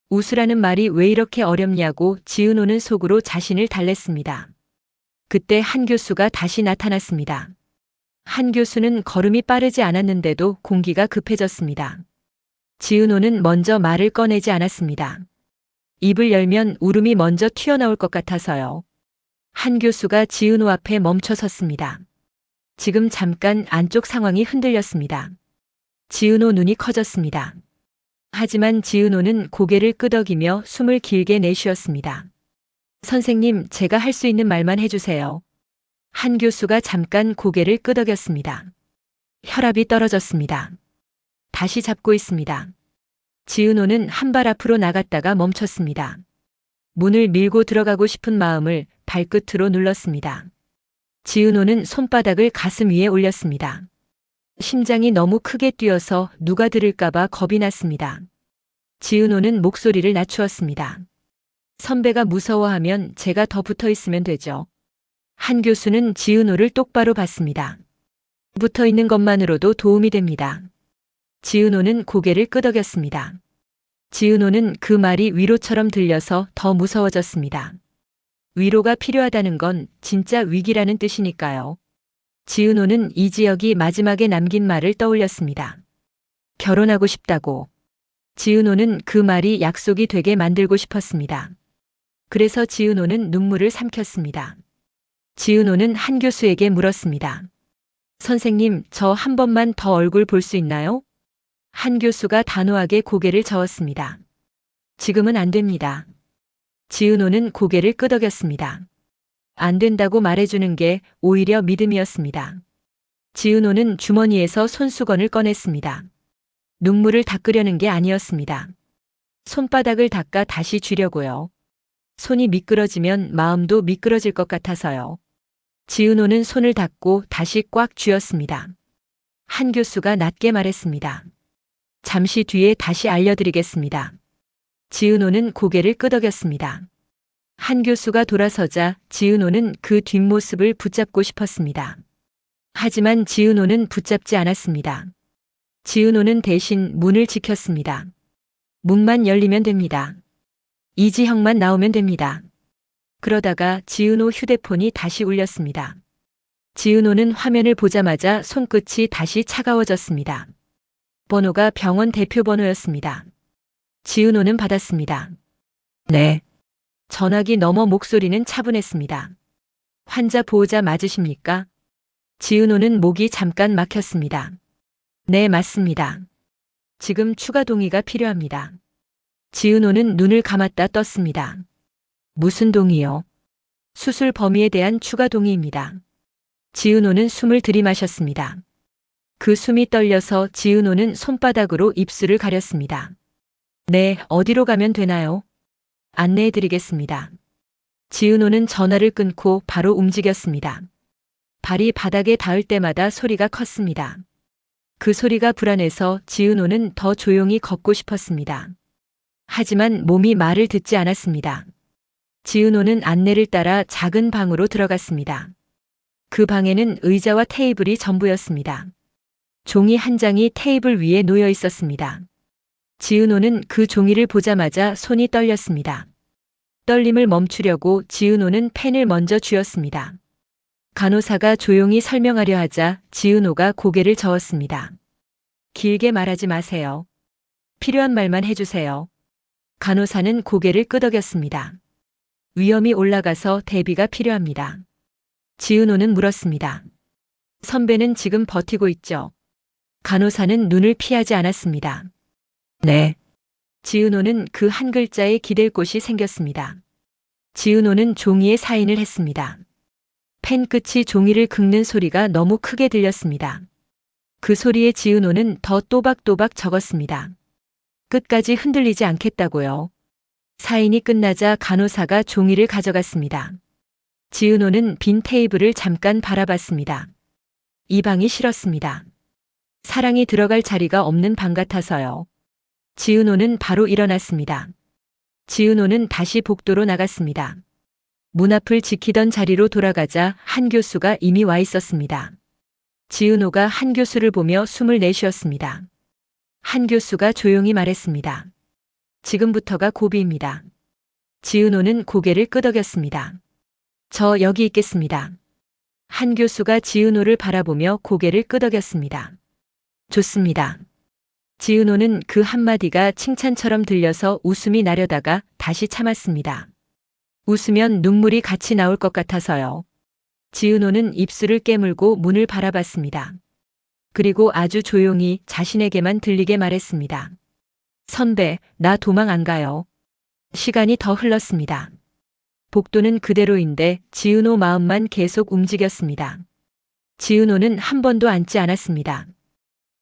웃으라는 말이 왜 이렇게 어렵냐고 지은호는 속으로 자신을 달랬습니다. 그때 한 교수가 다시 나타났습니다. 한 교수는 걸음이 빠르지 않았는데도 공기가 급해졌습니다. 지은호는 먼저 말을 꺼내지 않았습니다. 입을 열면 울음이 먼저 튀어나올 것 같아서요. 한 교수가 지은호 앞에 멈춰 섰습니다. 지금 잠깐 안쪽 상황이 흔들렸습니다. 지은호 눈이 커졌습니다. 하지만 지은호는 고개를 끄덕이며 숨을 길게 내쉬었습니다. 선생님, 제가 할 수 있는 말만 해주세요. 한 교수가 잠깐 고개를 끄덕였습니다. 혈압이 떨어졌습니다. 다시 잡고 있습니다. 지은호는 한 발 앞으로 나갔다가 멈췄습니다. 문을 밀고 들어가고 싶은 마음을 발끝으로 눌렀습니다. 지은호는 손바닥을 가슴 위에 올렸습니다. 심장이 너무 크게 뛰어서 누가 들을까봐 겁이 났습니다. 지은호는 목소리를 낮추었습니다. 선배가 무서워하면 제가 더 붙어 있으면 되죠. 한 교수는 지은호를 똑바로 봤습니다. 붙어 있는 것만으로도 도움이 됩니다. 지은호는 고개를 끄덕였습니다. 지은호는 그 말이 위로처럼 들려서 더 무서워졌습니다. 위로가 필요하다는 건 진짜 위기라는 뜻이니까요. 지은호는 이지혁이 마지막에 남긴 말을 떠올렸습니다. 결혼하고 싶다고. 지은호는 그 말이 약속이 되게 만들고 싶었습니다. 그래서 지은호는 눈물을 삼켰습니다. 지은호는 한 교수에게 물었습니다. 선생님, 저 한 번만 더 얼굴 볼 수 있나요? 한 교수가 단호하게 고개를 저었습니다. 지금은 안 됩니다. 지은호는 고개를 끄덕였습니다. 안 된다고 말해주는 게 오히려 믿음이었습니다. 지은호는 주머니에서 손수건을 꺼냈습니다. 눈물을 닦으려는 게 아니었습니다. 손바닥을 닦아 다시 쥐려고요. 손이 미끄러지면 마음도 미끄러질 것 같아서요. 지은호는 손을 닦고 다시 꽉 쥐었습니다. 한 교수가 낮게 말했습니다. 잠시 뒤에 다시 알려드리겠습니다. 지은호는 고개를 끄덕였습니다. 한 교수가 돌아서자 지은호는 그 뒷모습을 붙잡고 싶었습니다. 하지만 지은호는 붙잡지 않았습니다. 지은호는 대신 문을 지켰습니다. 문만 열리면 됩니다. 이지형만 나오면 됩니다. 그러다가 지은호 휴대폰이 다시 울렸습니다. 지은호는 화면을 보자마자 손끝이 다시 차가워졌습니다. 번호가 병원 대표 번호였습니다. 지은호는 받았습니다. 네. 전화기 너머 목소리는 차분했습니다. 환자 보호자 맞으십니까? 지은호는 목이 잠깐 막혔습니다. 네, 맞습니다. 지금 추가 동의가 필요합니다. 지은호는 눈을 감았다 떴습니다. 무슨 동의요? 수술 범위에 대한 추가 동의입니다. 지은호는 숨을 들이마셨습니다. 그 숨이 떨려서 지은호는 손바닥으로 입술을 가렸습니다. 네, 어디로 가면 되나요? 안내해 드리겠습니다. 지은호는 전화를 끊고 바로 움직였습니다. 발이 바닥에 닿을 때마다 소리가 컸습니다. 그 소리가 불안해서 지은호는 더 조용히 걷고 싶었습니다. 하지만 몸이 말을 듣지 않았습니다. 지은호는 안내를 따라 작은 방으로 들어갔습니다. 그 방에는 의자와 테이블이 전부였습니다. 종이 한 장이 테이블 위에 놓여 있었습니다. 지은호는 그 종이를 보자마자 손이 떨렸습니다. 떨림을 멈추려고 지은호는 펜을 먼저 쥐었습니다. 간호사가 조용히 설명하려 하자 지은호가 고개를 저었습니다. 길게 말하지 마세요. 필요한 말만 해주세요. 간호사는 고개를 끄덕였습니다. 위험이 올라가서 대비가 필요합니다. 지은호는 물었습니다. 선배는 지금 버티고 있죠? 간호사는 눈을 피하지 않았습니다. 네. 지은호는 그 한 글자에 기댈 곳이 생겼습니다. 지은호는 종이에 사인을 했습니다. 펜 끝이 종이를 긁는 소리가 너무 크게 들렸습니다. 그 소리에 지은호는 더 또박또박 적었습니다. 끝까지 흔들리지 않겠다고요. 사인이 끝나자 간호사가 종이를 가져갔습니다. 지은호는 빈 테이블을 잠깐 바라봤습니다. 이 방이 싫었습니다. 사랑이 들어갈 자리가 없는 방 같아서요. 지은호는 바로 일어났습니다. 지은호는 다시 복도로 나갔습니다. 문 앞을 지키던 자리로 돌아가자 한 교수가 이미 와 있었습니다. 지은호가 한 교수를 보며 숨을 내쉬었습니다. 한 교수가 조용히 말했습니다. 지금부터가 고비입니다. 지은호는 고개를 끄덕였습니다. 저 여기 있겠습니다. 한 교수가 지은호를 바라보며 고개를 끄덕였습니다. 좋습니다. 지은호는 그 한마디가 칭찬처럼 들려서 웃음이 나려다가 다시 참았습니다. 웃으면 눈물이 같이 나올 것 같아서요. 지은호는 입술을 깨물고 문을 바라봤습니다. 그리고 아주 조용히 자신에게만 들리게 말했습니다. 선배, 나 도망 안 가요. 시간이 더 흘렀습니다. 복도는 그대로인데 지은호 마음만 계속 움직였습니다. 지은호는 한 번도 앉지 않았습니다.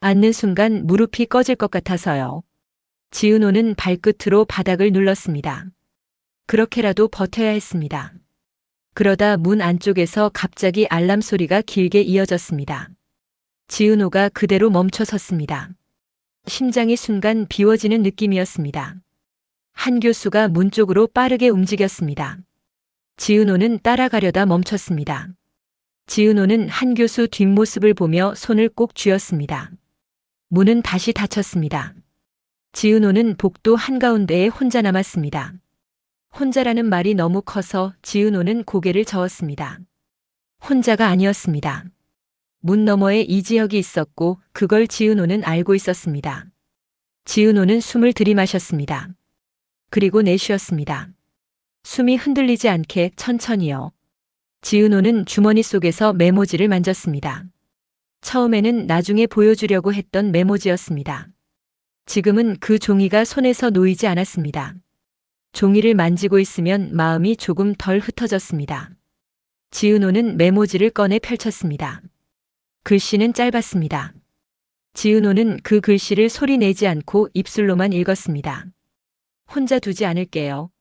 앉는 순간 무릎이 꺼질 것 같아서요. 지은호는 발끝으로 바닥을 눌렀습니다. 그렇게라도 버텨야 했습니다. 그러다 문 안쪽에서 갑자기 알람 소리가 길게 이어졌습니다. 지은호가 그대로 멈춰 섰습니다. 심장이 순간 비워지는 느낌이었습니다. 한 교수가 문 쪽으로 빠르게 움직였습니다. 지은호는 따라가려다 멈췄습니다. 지은호는 한 교수 뒷모습을 보며 손을 꼭 쥐었습니다. 문은 다시 닫혔습니다. 지은호는 복도 한가운데에 혼자 남았습니다. 혼자라는 말이 너무 커서 지은호는 고개를 저었습니다. 혼자가 아니었습니다. 문 너머에 이지혁이 있었고 그걸 지은호는 알고 있었습니다. 지은호는 숨을 들이마셨습니다. 그리고 내쉬었습니다. 숨이 흔들리지 않게 천천히요. 지은호는 주머니 속에서 메모지를 만졌습니다. 처음에는 나중에 보여주려고 했던 메모지였습니다. 지금은 그 종이가 손에서 놓이지 않았습니다. 종이를 만지고 있으면 마음이 조금 덜 흩어졌습니다. 지은호는 메모지를 꺼내 펼쳤습니다. 글씨는 짧았습니다. 지은호는 그 글씨를 소리 내지 않고 입술로만 읽었습니다. 혼자 두지 않을게요.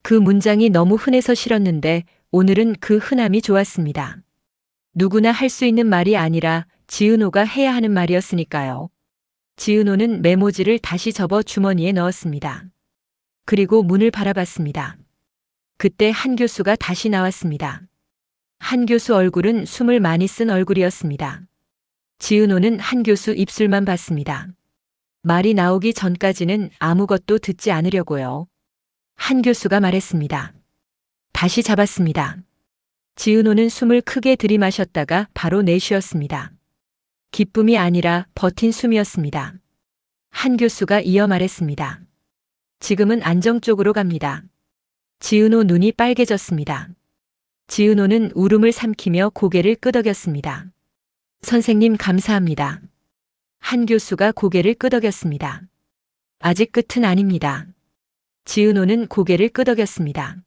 그 문장이 너무 흔해서 싫었는데 오늘은 그 흔함이 좋았습니다. 누구나 할 수 있는 말이 아니라 지은호가 해야 하는 말이었으니까요. 지은호는 메모지를 다시 접어 주머니에 넣었습니다. 그리고 문을 바라봤습니다. 그때 한 교수가 다시 나왔습니다. 한 교수 얼굴은 숨을 많이 쓴 얼굴이었습니다. 지은호는 한 교수 입술만 봤습니다. 말이 나오기 전까지는 아무것도 듣지 않으려고요. 한 교수가 말했습니다. 다시 잡았습니다. 지은호는 숨을 크게 들이마셨다가 바로 내쉬었습니다. 기쁨이 아니라 버틴 숨이었습니다. 한 교수가 이어 말했습니다. 지금은 안정 쪽으로 갑니다. 지은호 눈이 빨개졌습니다. 지은호는 울음을 삼키며 고개를 끄덕였습니다. 선생님 감사합니다. 한 교수가 고개를 끄덕였습니다. 아직 끝은 아닙니다. 지은호는 고개를 끄덕였습니다.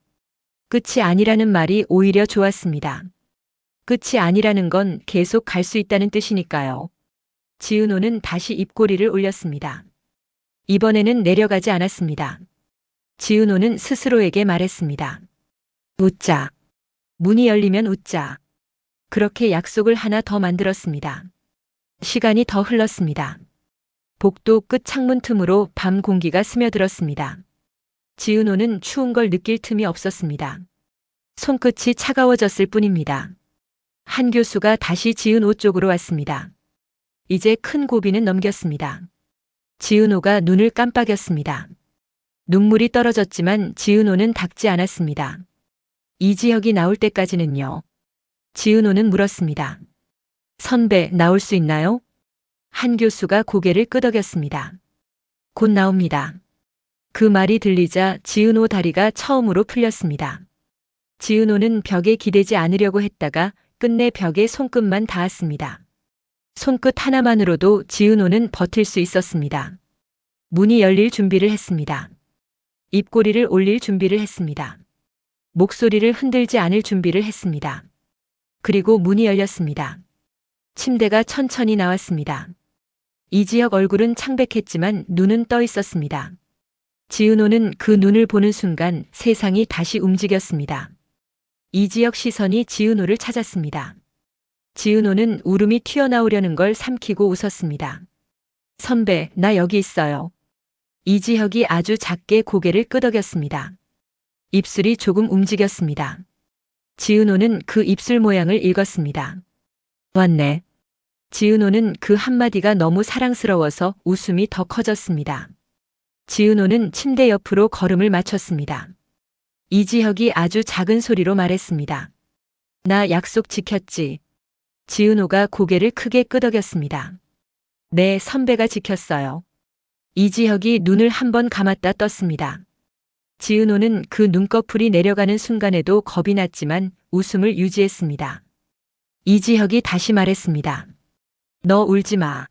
끝이 아니라는 말이 오히려 좋았습니다. 끝이 아니라는 건 계속 갈 수 있다는 뜻이니까요. 지은호는 다시 입꼬리를 올렸습니다. 이번에는 내려가지 않았습니다. 지은호는 스스로에게 말했습니다. 웃자. 문이 열리면 웃자. 그렇게 약속을 하나 더 만들었습니다. 시간이 더 흘렀습니다. 복도 끝 창문 틈으로 밤 공기가 스며들었습니다. 지은호는 추운 걸 느낄 틈이 없었습니다. 손끝이 차가워졌을 뿐입니다. 한 교수가 다시 지은호 쪽으로 왔습니다. 이제 큰 고비는 넘겼습니다. 지은호가 눈을 깜빡였습니다. 눈물이 떨어졌지만 지은호는 닦지 않았습니다. 이지혁이 나올 때까지는요. 지은호는 물었습니다. 선배, 나올 수 있나요? 한 교수가 고개를 끄덕였습니다. 곧 나옵니다. 그 말이 들리자 지은호 다리가 처음으로 풀렸습니다. 지은호는 벽에 기대지 않으려고 했다가 끝내 벽에 손끝만 닿았습니다. 손끝 하나만으로도 지은호는 버틸 수 있었습니다. 문이 열릴 준비를 했습니다. 입꼬리를 올릴 준비를 했습니다. 목소리를 흔들지 않을 준비를 했습니다. 그리고 문이 열렸습니다. 침대가 천천히 나왔습니다. 이지혁 얼굴은 창백했지만 눈은 떠 있었습니다. 지은호는 그 눈을 보는 순간 세상이 다시 움직였습니다. 이지혁 시선이 지은호를 찾았습니다. 지은호는 울음이 튀어나오려는 걸 삼키고 웃었습니다. 선배, 나 여기 있어요. 이지혁이 아주 작게 고개를 끄덕였습니다. 입술이 조금 움직였습니다. 지은호는 그 입술 모양을 읽었습니다. 왔네. 지은호는 그 한마디가 너무 사랑스러워서 웃음이 더 커졌습니다. 지은호는 침대 옆으로 걸음을 맞췄습니다. 이지혁이 아주 작은 소리로 말했습니다. 나 약속 지켰지. 지은호가 고개를 크게 끄덕였습니다. 네, 선배가 지켰어요. 이지혁이 눈을 한번 감았다 떴습니다. 지은호는 그 눈꺼풀이 내려가는 순간에도 겁이 났지만 웃음을 유지했습니다. 이지혁이 다시 말했습니다. 너 울지 마.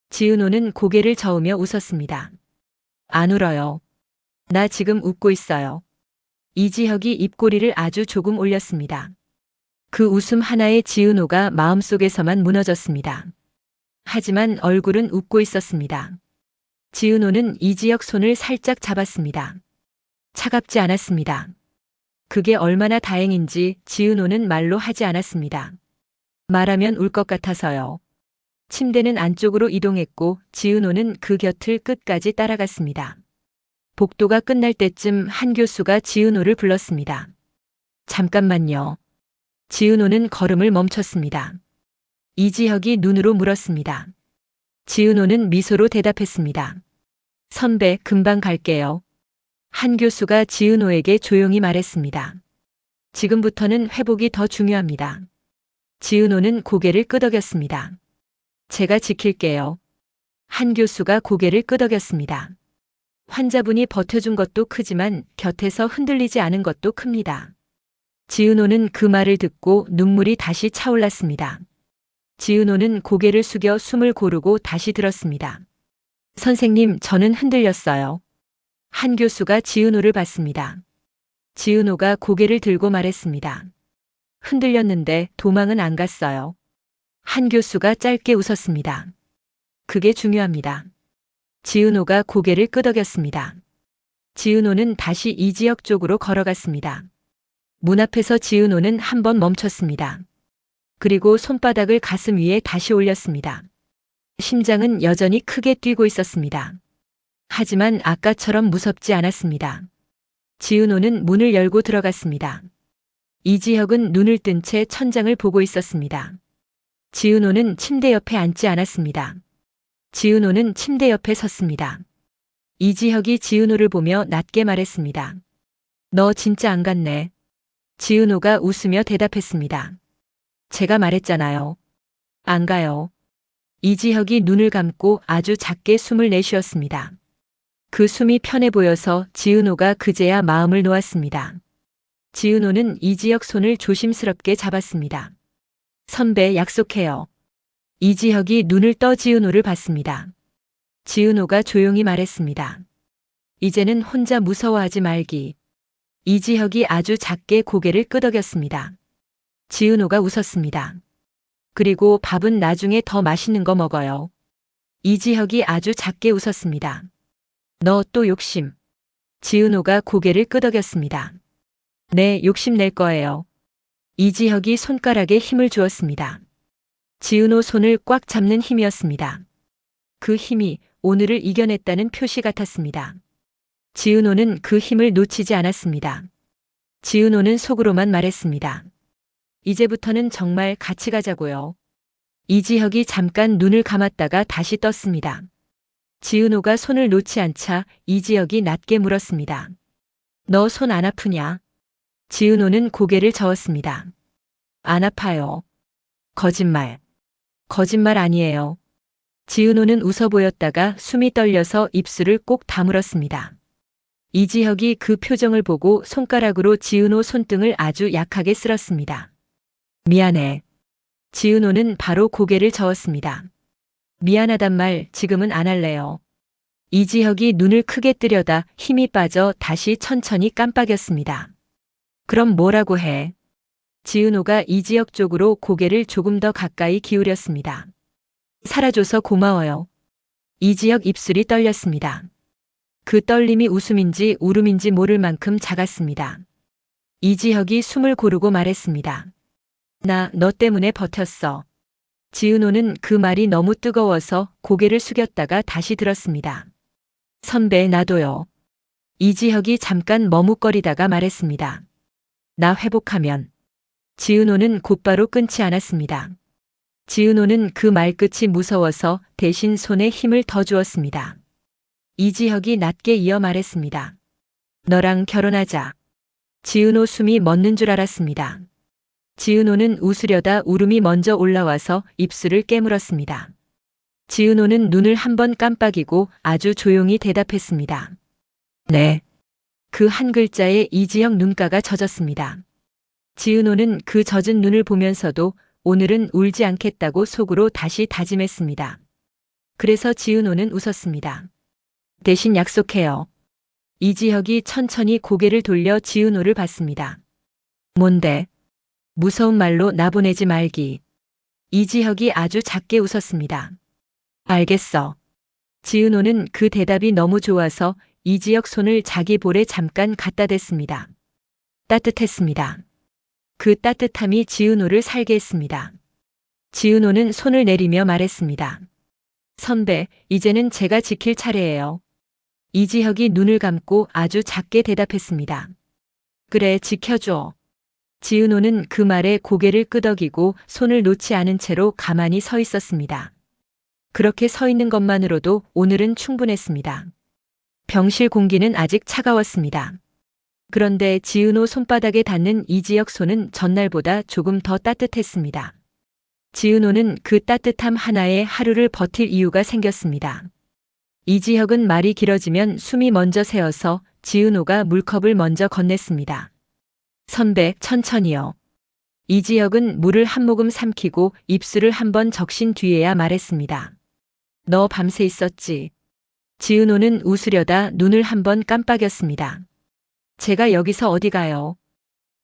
지은호는 고개를 저으며 웃었습니다. 안 울어요. 나 지금 웃고 있어요. 이지혁이 입꼬리를 아주 조금 올렸습니다. 그 웃음 하나에 지은호가 마음속에서만 무너졌습니다. 하지만 얼굴은 웃고 있었습니다. 지은호는 이지혁 손을 살짝 잡았습니다. 차갑지 않았습니다. 그게 얼마나 다행인지 지은호는 말로 하지 않았습니다. 말하면 울 것 같아서요. 침대는 안쪽으로 이동했고 지은호는 그 곁을 끝까지 따라갔습니다. 복도가 끝날 때쯤 한 교수가 지은호를 불렀습니다. 잠깐만요. 지은호는 걸음을 멈췄습니다. 이지혁이 눈으로 물었습니다. 지은호는 미소로 대답했습니다. 선배, 금방 갈게요. 한 교수가 지은호에게 조용히 말했습니다. 지금부터는 회복이 더 중요합니다. 지은호는 고개를 끄덕였습니다. 제가 지킬게요. 한 교수가 고개를 끄덕였습니다. 환자분이 버텨준 것도 크지만 곁에서 흔들리지 않은 것도 큽니다. 지은호는 그 말을 듣고 눈물이 다시 차올랐습니다. 지은호는 고개를 숙여 숨을 고르고 다시 들었습니다. 선생님, 저는 흔들렸어요. 한 교수가 지은호를 봤습니다. 지은호가 고개를 들고 말했습니다. 흔들렸는데 도망은 안 갔어요. 한 교수가 짧게 웃었습니다. 그게 중요합니다. 지은호가 고개를 끄덕였습니다. 지은호는 다시 이지혁 쪽으로 걸어갔습니다. 문 앞에서 지은호는 한번 멈췄습니다. 그리고 손바닥을 가슴 위에 다시 올렸습니다. 심장은 여전히 크게 뛰고 있었습니다. 하지만 아까처럼 무섭지 않았습니다. 지은호는 문을 열고 들어갔습니다. 이지혁은 눈을 뜬 채 천장을 보고 있었습니다. 지은호는 침대 옆에 앉지 않았습니다. 지은호는 침대 옆에 섰습니다. 이지혁이 지은호를 보며 낮게 말했습니다. 너 진짜 안 갔네. 지은호가 웃으며 대답했습니다. 제가 말했잖아요. 안 가요. 이지혁이 눈을 감고 아주 작게 숨을 내쉬었습니다. 그 숨이 편해 보여서 지은호가 그제야 마음을 놓았습니다. 지은호는 이지혁 손을 조심스럽게 잡았습니다. 선배, 약속해요. 이지혁이 눈을 떠 지은호를 봤습니다. 지은호가 조용히 말했습니다. 이제는 혼자 무서워하지 말기. 이지혁이 아주 작게 고개를 끄덕였습니다. 지은호가 웃었습니다. 그리고 밥은 나중에 더 맛있는 거 먹어요. 이지혁이 아주 작게 웃었습니다. 너 또 욕심. 지은호가 고개를 끄덕였습니다. 네, 욕심 낼 거예요. 이지혁이 손가락에 힘을 주었습니다. 지은호 손을 꽉 잡는 힘이었습니다. 그 힘이 오늘을 이겨냈다는 표시 같았습니다. 지은호는 그 힘을 놓치지 않았습니다. 지은호는 속으로만 말했습니다. 이제부터는 정말 같이 가자고요. 이지혁이 잠깐 눈을 감았다가 다시 떴습니다. 지은호가 손을 놓지 않자 이지혁이 낮게 물었습니다. 너 손 안 아프냐? 지은호는 고개를 저었습니다. 안 아파요. 거짓말. 거짓말 아니에요. 지은호는 웃어 보였다가 숨이 떨려서 입술을 꼭 다물었습니다. 이지혁이 그 표정을 보고 손가락으로 지은호 손등을 아주 약하게 쓸었습니다. 미안해. 지은호는 바로 고개를 저었습니다. 미안하단 말 지금은 안 할래요. 이지혁이 눈을 크게 뜨려다 힘이 빠져 다시 천천히 깜빡였습니다. 그럼 뭐라고 해? 지은호가 이지혁 쪽으로 고개를 조금 더 가까이 기울였습니다. 살아줘서 고마워요. 이지혁 입술이 떨렸습니다. 그 떨림이 웃음인지 울음인지 모를 만큼 작았습니다. 이지혁이 숨을 고르고 말했습니다. 나 너 때문에 버텼어. 지은호는 그 말이 너무 뜨거워서 고개를 숙였다가 다시 들었습니다. 선배 나도요. 이지혁이 잠깐 머뭇거리다가 말했습니다. 나 회복하면. 지은호는 곧바로 끊지 않았습니다. 지은호는 그 말끝이 무서워서 대신 손에 힘을 더 주었습니다. 이지혁이 낮게 이어 말했습니다. 너랑 결혼하자. 지은호 숨이 멎는 줄 알았습니다. 지은호는 웃으려다 울음이 먼저 올라와서 입술을 깨물었습니다. 지은호는 눈을 한번 깜빡이고 아주 조용히 대답했습니다. 네. 그 한 글자에 이지혁 눈가가 젖었습니다. 지은호는 그 젖은 눈을 보면서도 오늘은 울지 않겠다고 속으로 다시 다짐했습니다. 그래서 지은호는 웃었습니다. 대신 약속해요. 이지혁이 천천히 고개를 돌려 지은호를 봤습니다. 뭔데? 무서운 말로 나보내지 말기. 이지혁이 아주 작게 웃었습니다. 알겠어. 지은호는 그 대답이 너무 좋아서 이지혁 손을 자기 볼에 잠깐 갖다 댔습니다. 따뜻했습니다. 그 따뜻함이 지은호를 살게 했습니다. 지은호는 손을 내리며 말했습니다. 선배, 이제는 제가 지킬 차례예요. 이지혁이 눈을 감고 아주 작게 대답했습니다. 그래, 지켜줘. 지은호는 그 말에 고개를 끄덕이고 손을 놓지 않은 채로 가만히 서 있었습니다. 그렇게 서 있는 것만으로도 오늘은 충분했습니다. 병실 공기는 아직 차가웠습니다. 그런데 지은호 손바닥에 닿는 이지혁 손은 전날보다 조금 더 따뜻했습니다. 지은호는 그 따뜻함 하나에 하루를 버틸 이유가 생겼습니다. 이지혁은 말이 길어지면 숨이 먼저 새어서 지은호가 물컵을 먼저 건넸습니다. 선배, 천천히요. 이지혁은 물을 한 모금 삼키고 입술을 한번 적신 뒤에야 말했습니다. 너 밤새 있었지. 지은호는 웃으려다 눈을 한번 깜빡였습니다. 제가 여기서 어디 가요?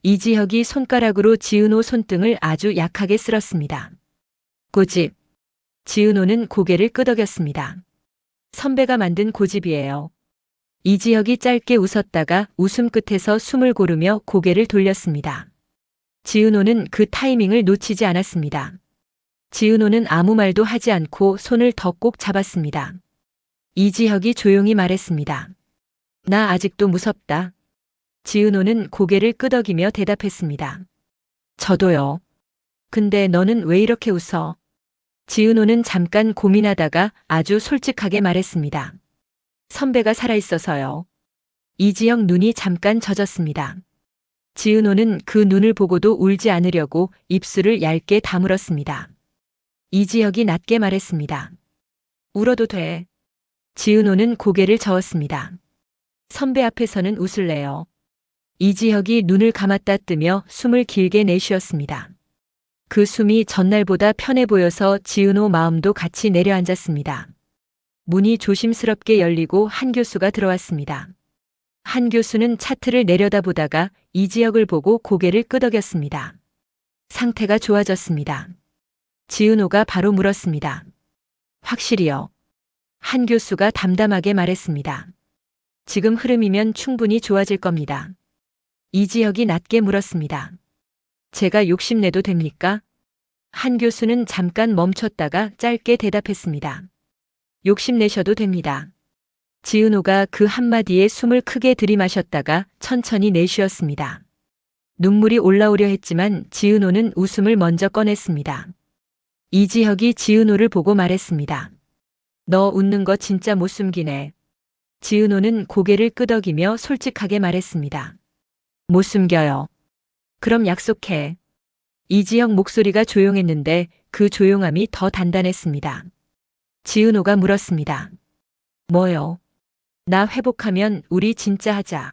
이지혁이 손가락으로 지은호 손등을 아주 약하게 쓸었습니다. 고집. 지은호는 고개를 끄덕였습니다. 선배가 만든 고집이에요. 이지혁이 짧게 웃었다가 웃음 끝에서 숨을 고르며 고개를 돌렸습니다. 지은호는 그 타이밍을 놓치지 않았습니다. 지은호는 아무 말도 하지 않고 손을 더 꼭 잡았습니다. 이지혁이 조용히 말했습니다. 나 아직도 무섭다. 지은호는 고개를 끄덕이며 대답했습니다. 저도요. 근데 너는 왜 이렇게 웃어? 지은호는 잠깐 고민하다가 아주 솔직하게 말했습니다. 선배가 살아있어서요. 이지혁 눈이 잠깐 젖었습니다. 지은호는 그 눈을 보고도 울지 않으려고 입술을 얇게 다물었습니다. 이지혁이 낮게 말했습니다. 울어도 돼. 지은호는 고개를 저었습니다. 선배 앞에서는 웃을래요. 이지혁이 눈을 감았다 뜨며 숨을 길게 내쉬었습니다. 그 숨이 전날보다 편해 보여서 지은호 마음도 같이 내려앉았습니다. 문이 조심스럽게 열리고 한 교수가 들어왔습니다. 한 교수는 차트를 내려다보다가 이지혁을 보고 고개를 끄덕였습니다. 상태가 좋아졌습니다. 지은호가 바로 물었습니다. 확실히요. 한 교수가 담담하게 말했습니다. 지금 흐름이면 충분히 좋아질 겁니다. 이지혁이 낮게 물었습니다. 제가 욕심내도 됩니까? 한 교수는 잠깐 멈췄다가 짧게 대답했습니다. 욕심내셔도 됩니다. 지은호가 그 한마디에 숨을 크게 들이마셨다가 천천히 내쉬었습니다. 눈물이 올라오려 했지만 지은호는 웃음을 먼저 꺼냈습니다. 이지혁이 지은호를 보고 말했습니다. 너 웃는 거 진짜 못 숨기네. 지은호는 고개를 끄덕이며 솔직하게 말했습니다. 못 숨겨요. 그럼 약속해. 이지혁 목소리가 조용했는데 그 조용함이 더 단단했습니다. 지은호가 물었습니다. 뭐요? 나 회복하면 우리 진짜 하자.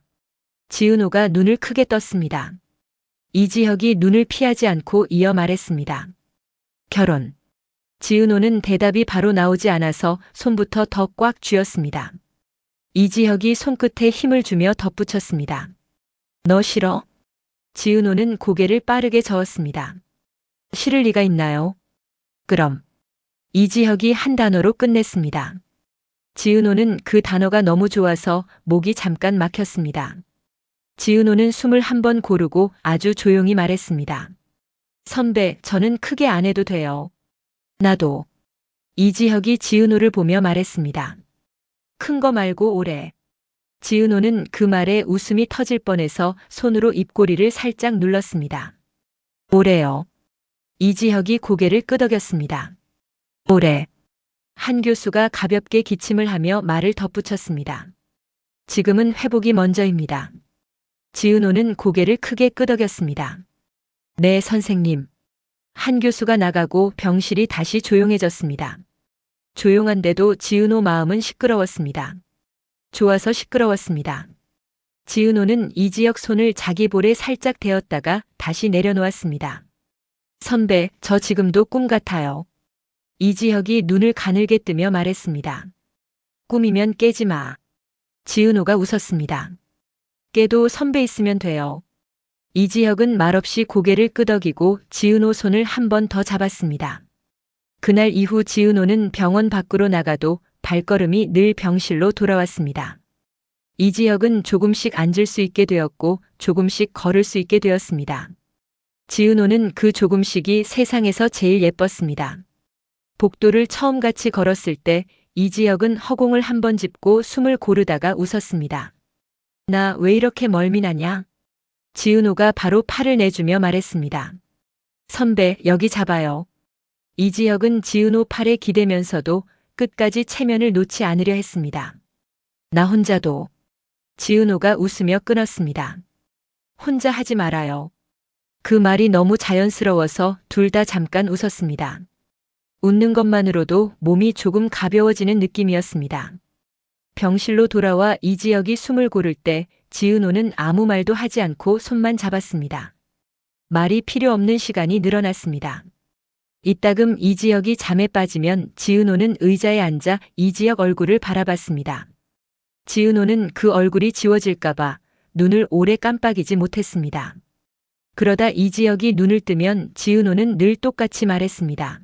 지은호가 눈을 크게 떴습니다. 이지혁이 눈을 피하지 않고 이어 말했습니다. 결혼. 지은호는 대답이 바로 나오지 않아서 손부터 더 꽉 쥐었습니다. 이지혁이 손끝에 힘을 주며 덧붙였습니다. 너 싫어? 지은호는 고개를 빠르게 저었습니다. 싫을 리가 있나요? 그럼. 이지혁이 한 단어로 끝냈습니다. 지은호는 그 단어가 너무 좋아서 목이 잠깐 막혔습니다. 지은호는 숨을 한번 고르고 아주 조용히 말했습니다. 선배, 저는 크게 안 해도 돼요. 나도. 이지혁이 지은호를 보며 말했습니다. 큰 거 말고 오래. 지은호는 그 말에 웃음이 터질 뻔해서 손으로 입꼬리를 살짝 눌렀습니다. 오래요. 이지혁이 고개를 끄덕였습니다. 오래. 한 교수가 가볍게 기침을 하며 말을 덧붙였습니다. 지금은 회복이 먼저입니다. 지은호는 고개를 크게 끄덕였습니다. 네, 선생님. 한 교수가 나가고 병실이 다시 조용해졌습니다. 조용한데도 지은호 마음은 시끄러웠습니다. 좋아서 시끄러웠습니다. 지은호는 이지혁 손을 자기 볼에 살짝 대었다가 다시 내려놓았습니다. 선배, 저 지금도 꿈 같아요. 이지혁이 눈을 가늘게 뜨며 말했습니다. 꿈이면 깨지 마. 지은호가 웃었습니다. 깨도 선배 있으면 돼요. 이지혁은 말없이 고개를 끄덕이고 지은호 손을 한 번 더 잡았습니다. 그날 이후 지은호는 병원 밖으로 나가도 발걸음이 늘 병실로 돌아왔습니다. 이지혁은 조금씩 앉을 수 있게 되었고 조금씩 걸을 수 있게 되었습니다. 지은호는 그 조금씩이 세상에서 제일 예뻤습니다. 복도를 처음 같이 걸었을 때 이지혁은 허공을 한번 짚고 숨을 고르다가 웃었습니다. 나 왜 이렇게 멀미나냐? 지은호가 바로 팔을 내주며 말했습니다. 선배, 여기 잡아요. 이지혁은 지은호 팔에 기대면서도 끝까지 체면을 놓지 않으려 했습니다. 나 혼자도. 지은호가 웃으며 끊었습니다. 혼자 하지 말아요. 그 말이 너무 자연스러워서 둘 다 잠깐 웃었습니다. 웃는 것만으로도 몸이 조금 가벼워지는 느낌이었습니다. 병실로 돌아와 이지혁이 숨을 고를 때 지은호는 아무 말도 하지 않고 손만 잡았습니다. 말이 필요 없는 시간이 늘어났습니다. 이따금 이지혁이 잠에 빠지면 지은호는 의자에 앉아 이지혁 얼굴을 바라봤습니다. 지은호는 그 얼굴이 지워질까봐 눈을 오래 깜빡이지 못했습니다. 그러다 이지혁이 눈을 뜨면 지은호는 늘 똑같이 말했습니다.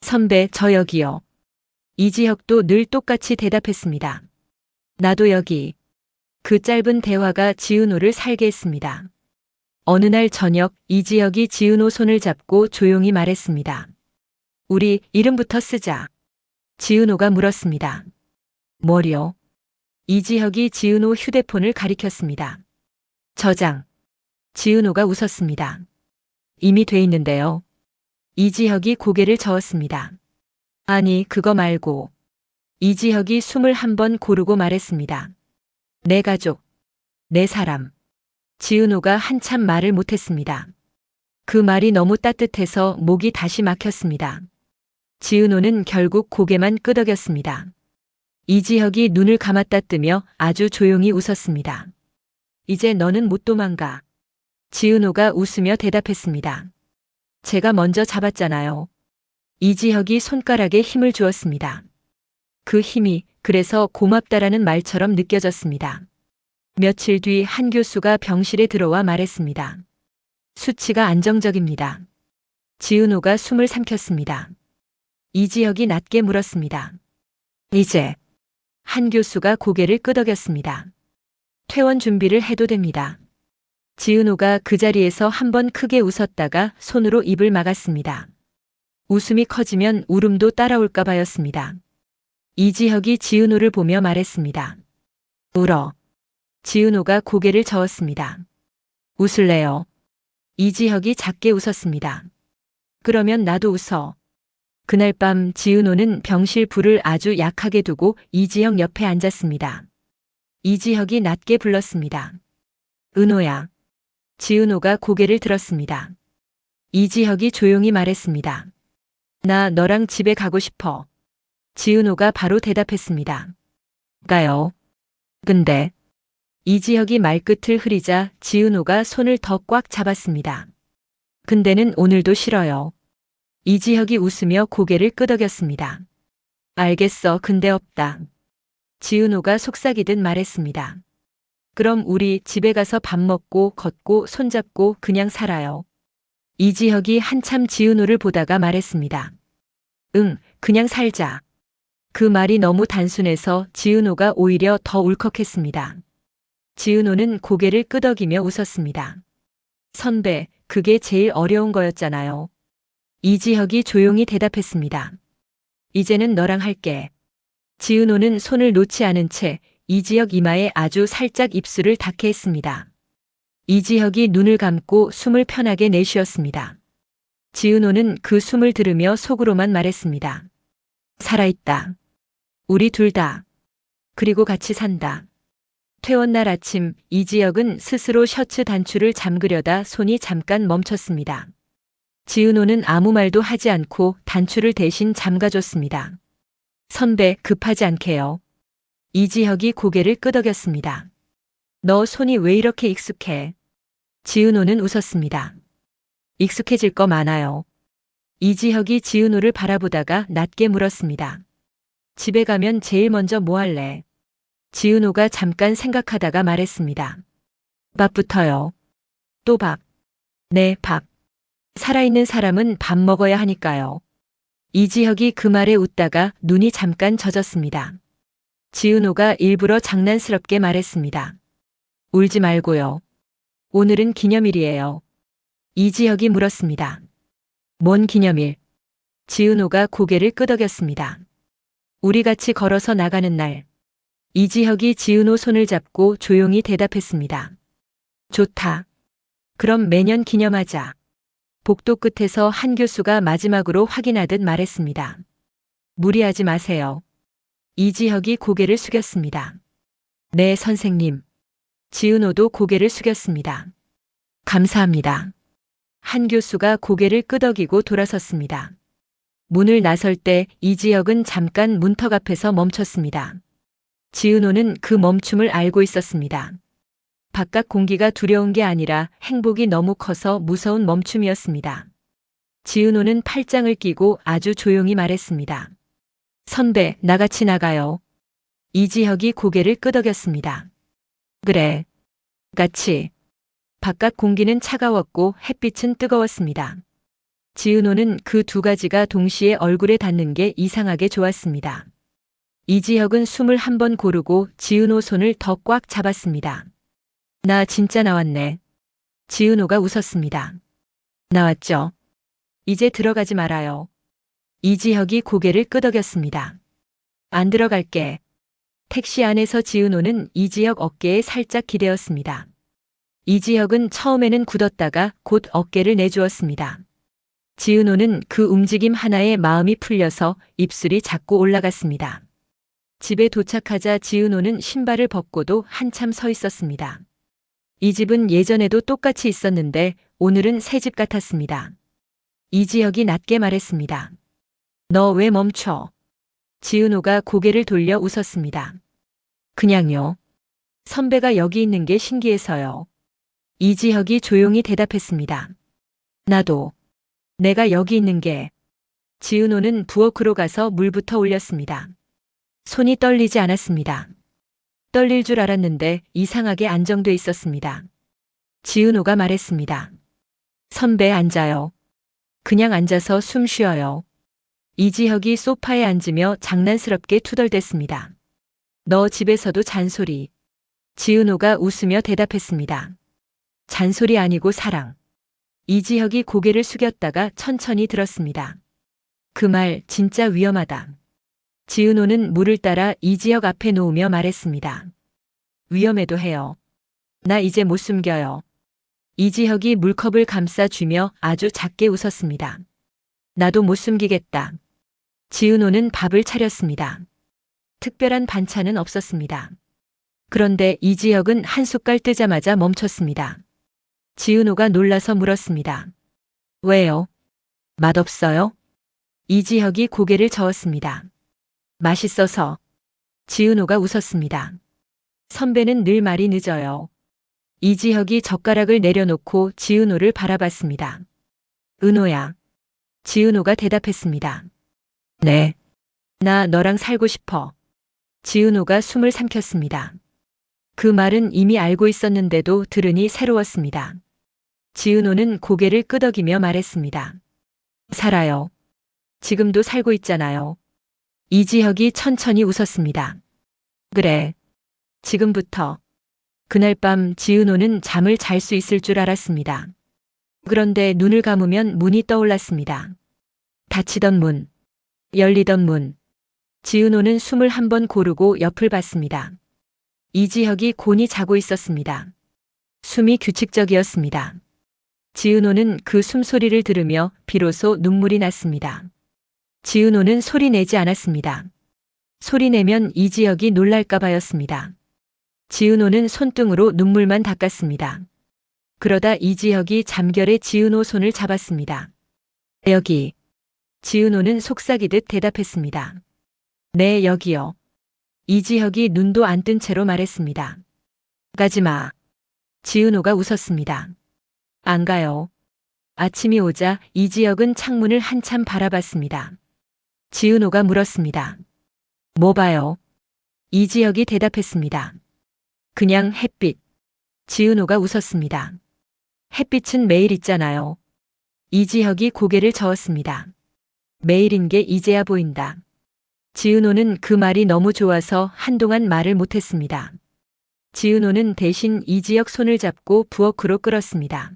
선배, 저 여기요. 이지혁도 늘 똑같이 대답했습니다. 나도 여기. 그 짧은 대화가 지은호를 살게 했습니다. 어느 날 저녁 이지혁이 지은호 손을 잡고 조용히 말했습니다. 우리 이름부터 쓰자. 지은호가 물었습니다. 뭐요? 이지혁이 지은호 휴대폰을 가리켰습니다. 저장. 지은호가 웃었습니다. 이미 돼 있는데요. 이지혁이 고개를 저었습니다. 아니, 그거 말고. 이지혁이 숨을 한번 고르고 말했습니다. 내 가족, 내 사람. 지은호가 한참 말을 못했습니다. 그 말이 너무 따뜻해서 목이 다시 막혔습니다. 지은호는 결국 고개만 끄덕였습니다. 이지혁이 눈을 감았다 뜨며 아주 조용히 웃었습니다. 이제 너는 못 도망가. 지은호가 웃으며 대답했습니다. 제가 먼저 잡았잖아요. 이지혁이 손가락에 힘을 주었습니다. 그 힘이 그래서 고맙다라는 말처럼 느껴졌습니다. 며칠 뒤 한 교수가 병실에 들어와 말했습니다. 수치가 안정적입니다. 지은호가 숨을 삼켰습니다. 이지혁이 낮게 물었습니다. 이제. 한 교수가 고개를 끄덕였습니다. 퇴원 준비를 해도 됩니다. 지은호가 그 자리에서 한번 크게 웃었다가 손으로 입을 막았습니다. 웃음이 커지면 울음도 따라올까 봐였습니다. 이지혁이 지은호를 보며 말했습니다. 울어. 지은호가 고개를 저었습니다. 웃을래요? 이지혁이 작게 웃었습니다. 그러면 나도 웃어. 그날 밤 지은호는 병실 불을 아주 약하게 두고 이지혁 옆에 앉았습니다. 이지혁이 낮게 불렀습니다. 은호야. 지은호가 고개를 들었습니다. 이지혁이 조용히 말했습니다. 나 너랑 집에 가고 싶어. 지은호가 바로 대답했습니다. 가요. 근데. 이지혁이 말끝을 흐리자 지은호가 손을 더 꽉 잡았습니다. 근데는 오늘도 싫어요. 이지혁이 웃으며 고개를 끄덕였습니다. 알겠어, 근데 없다. 지은호가 속삭이듯 말했습니다. 그럼 우리 집에 가서 밥 먹고 걷고 손잡고 그냥 살아요. 이지혁이 한참 지은호를 보다가 말했습니다. 응, 그냥 살자. 그 말이 너무 단순해서 지은호가 오히려 더 울컥했습니다. 지은호는 고개를 끄덕이며 웃었습니다. 선배, 그게 제일 어려운 거였잖아요. 이지혁이 조용히 대답했습니다. 이제는 너랑 할게. 지은호는 손을 놓지 않은 채 이지혁 이마에 아주 살짝 입술을 닿게 했습니다. 이지혁이 눈을 감고 숨을 편하게 내쉬었습니다. 지은호는 그 숨을 들으며 속으로만 말했습니다. 살아있다. 우리 둘 다. 그리고 같이 산다. 퇴원날 아침 이지혁은 스스로 셔츠 단추를 잠그려다 손이 잠깐 멈췄습니다. 지은호는 아무 말도 하지 않고 단추를 대신 잠가줬습니다. 선배, 급하지 않게요. 이지혁이 고개를 끄덕였습니다. 너 손이 왜 이렇게 익숙해? 지은호는 웃었습니다. 익숙해질 거 많아요. 이지혁이 지은호를 바라보다가 낮게 물었습니다. 집에 가면 제일 먼저 뭐 할래? 지은호가 잠깐 생각하다가 말했습니다. 밥부터요. 또 밥. 네, 밥. 살아있는 사람은 밥 먹어야 하니까요. 이지혁이 그 말에 웃다가 눈이 잠깐 젖었습니다. 지은호가 일부러 장난스럽게 말했습니다. 울지 말고요. 오늘은 기념일이에요. 이지혁이 물었습니다. 뭔 기념일? 지은호가 고개를 끄덕였습니다. 우리 같이 걸어서 나가는 날. 이지혁이 지은호 손을 잡고 조용히 대답했습니다. 좋다. 그럼 매년 기념하자. 복도 끝에서 한 교수가 마지막으로 확인하듯 말했습니다. 무리하지 마세요. 이지혁이 고개를 숙였습니다. 네, 선생님. 지은호도 고개를 숙였습니다. 감사합니다. 한 교수가 고개를 끄덕이고 돌아섰습니다. 문을 나설 때 이지혁은 잠깐 문턱 앞에서 멈췄습니다. 지은호는 그 멈춤을 알고 있었습니다. 바깥 공기가 두려운 게 아니라 행복이 너무 커서 무서운 멈춤이었습니다. 지은호는 팔짱을 끼고 아주 조용히 말했습니다. 선배, 나같이 나가요. 이지혁이 고개를 끄덕였습니다. 그래. 같이. 바깥 공기는 차가웠고 햇빛은 뜨거웠습니다. 지은호는 그 두 가지가 동시에 얼굴에 닿는 게 이상하게 좋았습니다. 이지혁은 숨을 한 번 고르고 지은호 손을 더 꽉 잡았습니다. 나 진짜 나왔네. 지은호가 웃었습니다. 나왔죠? 이제 들어가지 말아요. 이지혁이 고개를 끄덕였습니다. 안 들어갈게. 택시 안에서 지은호는 이지혁 어깨에 살짝 기대었습니다. 이지혁은 처음에는 굳었다가 곧 어깨를 내주었습니다. 지은호는 그 움직임 하나에 마음이 풀려서 입술이 자꾸 올라갔습니다. 집에 도착하자 지은호는 신발을 벗고도 한참 서 있었습니다. 이 집은 예전에도 똑같이 있었는데 오늘은 새 집 같았습니다. 이지혁이 낮게 말했습니다. 너 왜 멈춰? 지은호가 고개를 돌려 웃었습니다. 그냥요. 선배가 여기 있는 게 신기해서요. 이지혁이 조용히 대답했습니다. 나도. 내가 여기 있는 게. 지은호는 부엌으로 가서 물부터 올렸습니다. 손이 떨리지 않았습니다. 떨릴 줄 알았는데 이상하게 안정돼 있었습니다. 지은호가 말했습니다. 선배 앉아요. 그냥 앉아서 숨 쉬어요. 이지혁이 소파에 앉으며 장난스럽게 투덜댔습니다. 너 집에서도 잔소리. 지은호가 웃으며 대답했습니다. 잔소리 아니고 사랑. 이지혁이 고개를 숙였다가 천천히 들었습니다. 그 말 진짜 위험하다. 지은호는 물을 따라 이지혁 앞에 놓으며 말했습니다. 위험해도 해요. 나 이제 못 숨겨요. 이지혁이 물컵을 감싸주며 아주 작게 웃었습니다. 나도 못 숨기겠다. 지은호는 밥을 차렸습니다. 특별한 반찬은 없었습니다. 그런데 이지혁은 한 숟갈 뜨자마자 멈췄습니다. 지은호가 놀라서 물었습니다. 왜요? 맛없어요? 이지혁이 고개를 저었습니다. 맛있어서. 지은호가 웃었습니다. 선배는 늘 말이 늦어요. 이지혁이 젓가락을 내려놓고 지은호를 바라봤습니다. 은호야. 지은호가 대답했습니다. 네. 나 너랑 살고 싶어. 지은호가 숨을 삼켰습니다. 그 말은 이미 알고 있었는데도 들으니 새로웠습니다. 지은호는 고개를 끄덕이며 말했습니다. 살아요. 지금도 살고 있잖아요. 이지혁이 천천히 웃었습니다. 그래. 지금부터. 그날 밤 지은호는 잠을 잘 수 있을 줄 알았습니다. 그런데 눈을 감으면 문이 떠올랐습니다. 닫히던 문, 열리던 문. 지은호는 숨을 한번 고르고 옆을 봤습니다. 이지혁이 곤히 자고 있었습니다. 숨이 규칙적이었습니다. 지은호는 그 숨소리를 들으며 비로소 눈물이 났습니다. 지은호는 소리 내지 않았습니다. 소리 내면 이지혁이 놀랄까 봐였습니다. 지은호는 손등으로 눈물만 닦았습니다. 그러다 이지혁이 잠결에 지은호 손을 잡았습니다. 여기. 지은호는 속삭이듯 대답했습니다. 네, 여기요. 이지혁이 눈도 안 뜬 채로 말했습니다. 가지마. 지은호가 웃었습니다. 안 가요. 아침이 오자 이지혁은 창문을 한참 바라봤습니다. 지은호가 물었습니다. 뭐 봐요? 이지혁이 대답했습니다. 그냥 햇빛. 지은호가 웃었습니다. 햇빛은 매일 있잖아요. 이지혁이 고개를 저었습니다. 매일인 게 이제야 보인다. 지은호는 그 말이 너무 좋아서 한동안 말을 못했습니다. 지은호는 대신 이지혁 손을 잡고 부엌으로 끌었습니다.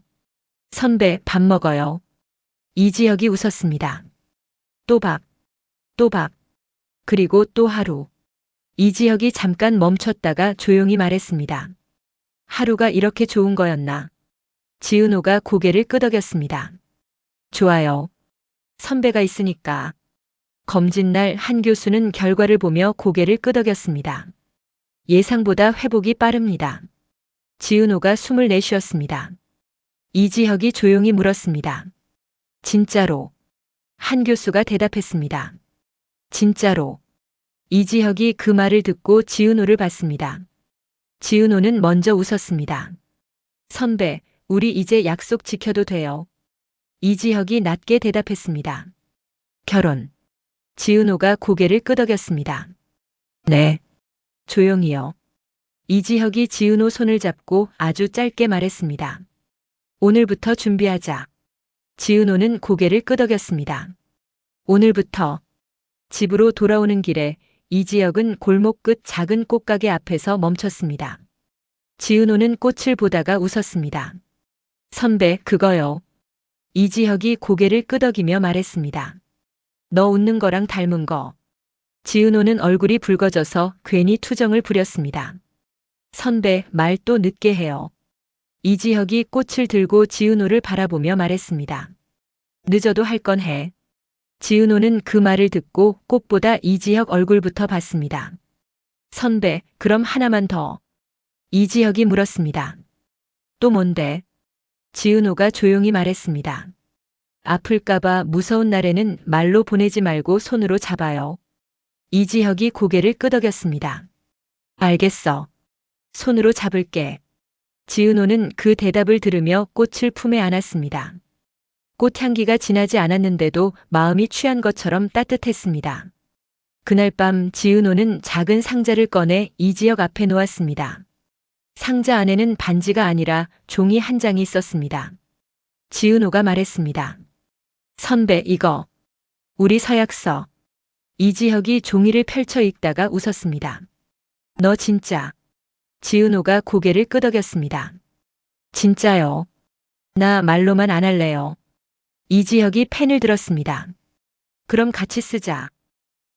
선배, 밥 먹어요. 이지혁이 웃었습니다. 또 밥, 또 밥, 그리고 또 하루. 이지혁이 잠깐 멈췄다가 조용히 말했습니다. 하루가 이렇게 좋은 거였나? 지은호가 고개를 끄덕였습니다. 좋아요. 선배가 있으니까. 검진날 한 교수는 결과를 보며 고개를 끄덕였습니다. 예상보다 회복이 빠릅니다. 지은호가 숨을 내쉬었습니다. 이지혁이 조용히 물었습니다. 진짜로. 한 교수가 대답했습니다. 진짜로. 이지혁이 그 말을 듣고 지은호를 봤습니다. 지은호는 먼저 웃었습니다. 선배, 우리 이제 약속 지켜도 돼요. 이지혁이 낮게 대답했습니다. 결혼. 지은호가 고개를 끄덕였습니다. 네. 조용히요. 이지혁이 지은호 손을 잡고 아주 짧게 말했습니다. 오늘부터 준비하자. 지은호는 고개를 끄덕였습니다. 오늘부터. 집으로 돌아오는 길에 이지혁은 골목 끝 작은 꽃가게 앞에서 멈췄습니다. 지은호는 꽃을 보다가 웃었습니다. 선배, 그거요. 이지혁이 고개를 끄덕이며 말했습니다. 너 웃는 거랑 닮은 거. 지은호는 얼굴이 붉어져서 괜히 투정을 부렸습니다. 선배, 말 또 늦게 해요. 이지혁이 꽃을 들고 지은호를 바라보며 말했습니다. 늦어도 할 건 해. 지은호는 그 말을 듣고 꽃보다 이지혁 얼굴부터 봤습니다. 선배, 그럼 하나만 더. 이지혁이 물었습니다. 또 뭔데? 지은호가 조용히 말했습니다. 아플까봐 무서운 날에는 말로 보내지 말고 손으로 잡아요. 이지혁이 고개를 끄덕였습니다. 알겠어. 손으로 잡을게. 지은호는 그 대답을 들으며 꽃을 품에 안았습니다. 꽃향기가 진하지 않았는데도 마음이 취한 것처럼 따뜻했습니다. 그날 밤 지은호는 작은 상자를 꺼내 이지혁 앞에 놓았습니다. 상자 안에는 반지가 아니라 종이 한 장이 있었습니다. 지은호가 말했습니다. 선배, 이거. 우리 서약서. 이지혁이 종이를 펼쳐 읽다가 웃었습니다. 너 진짜. 지은호가 고개를 끄덕였습니다. 진짜요. 나 말로만 안 할래요. 이지혁이 펜을 들었습니다. 그럼 같이 쓰자.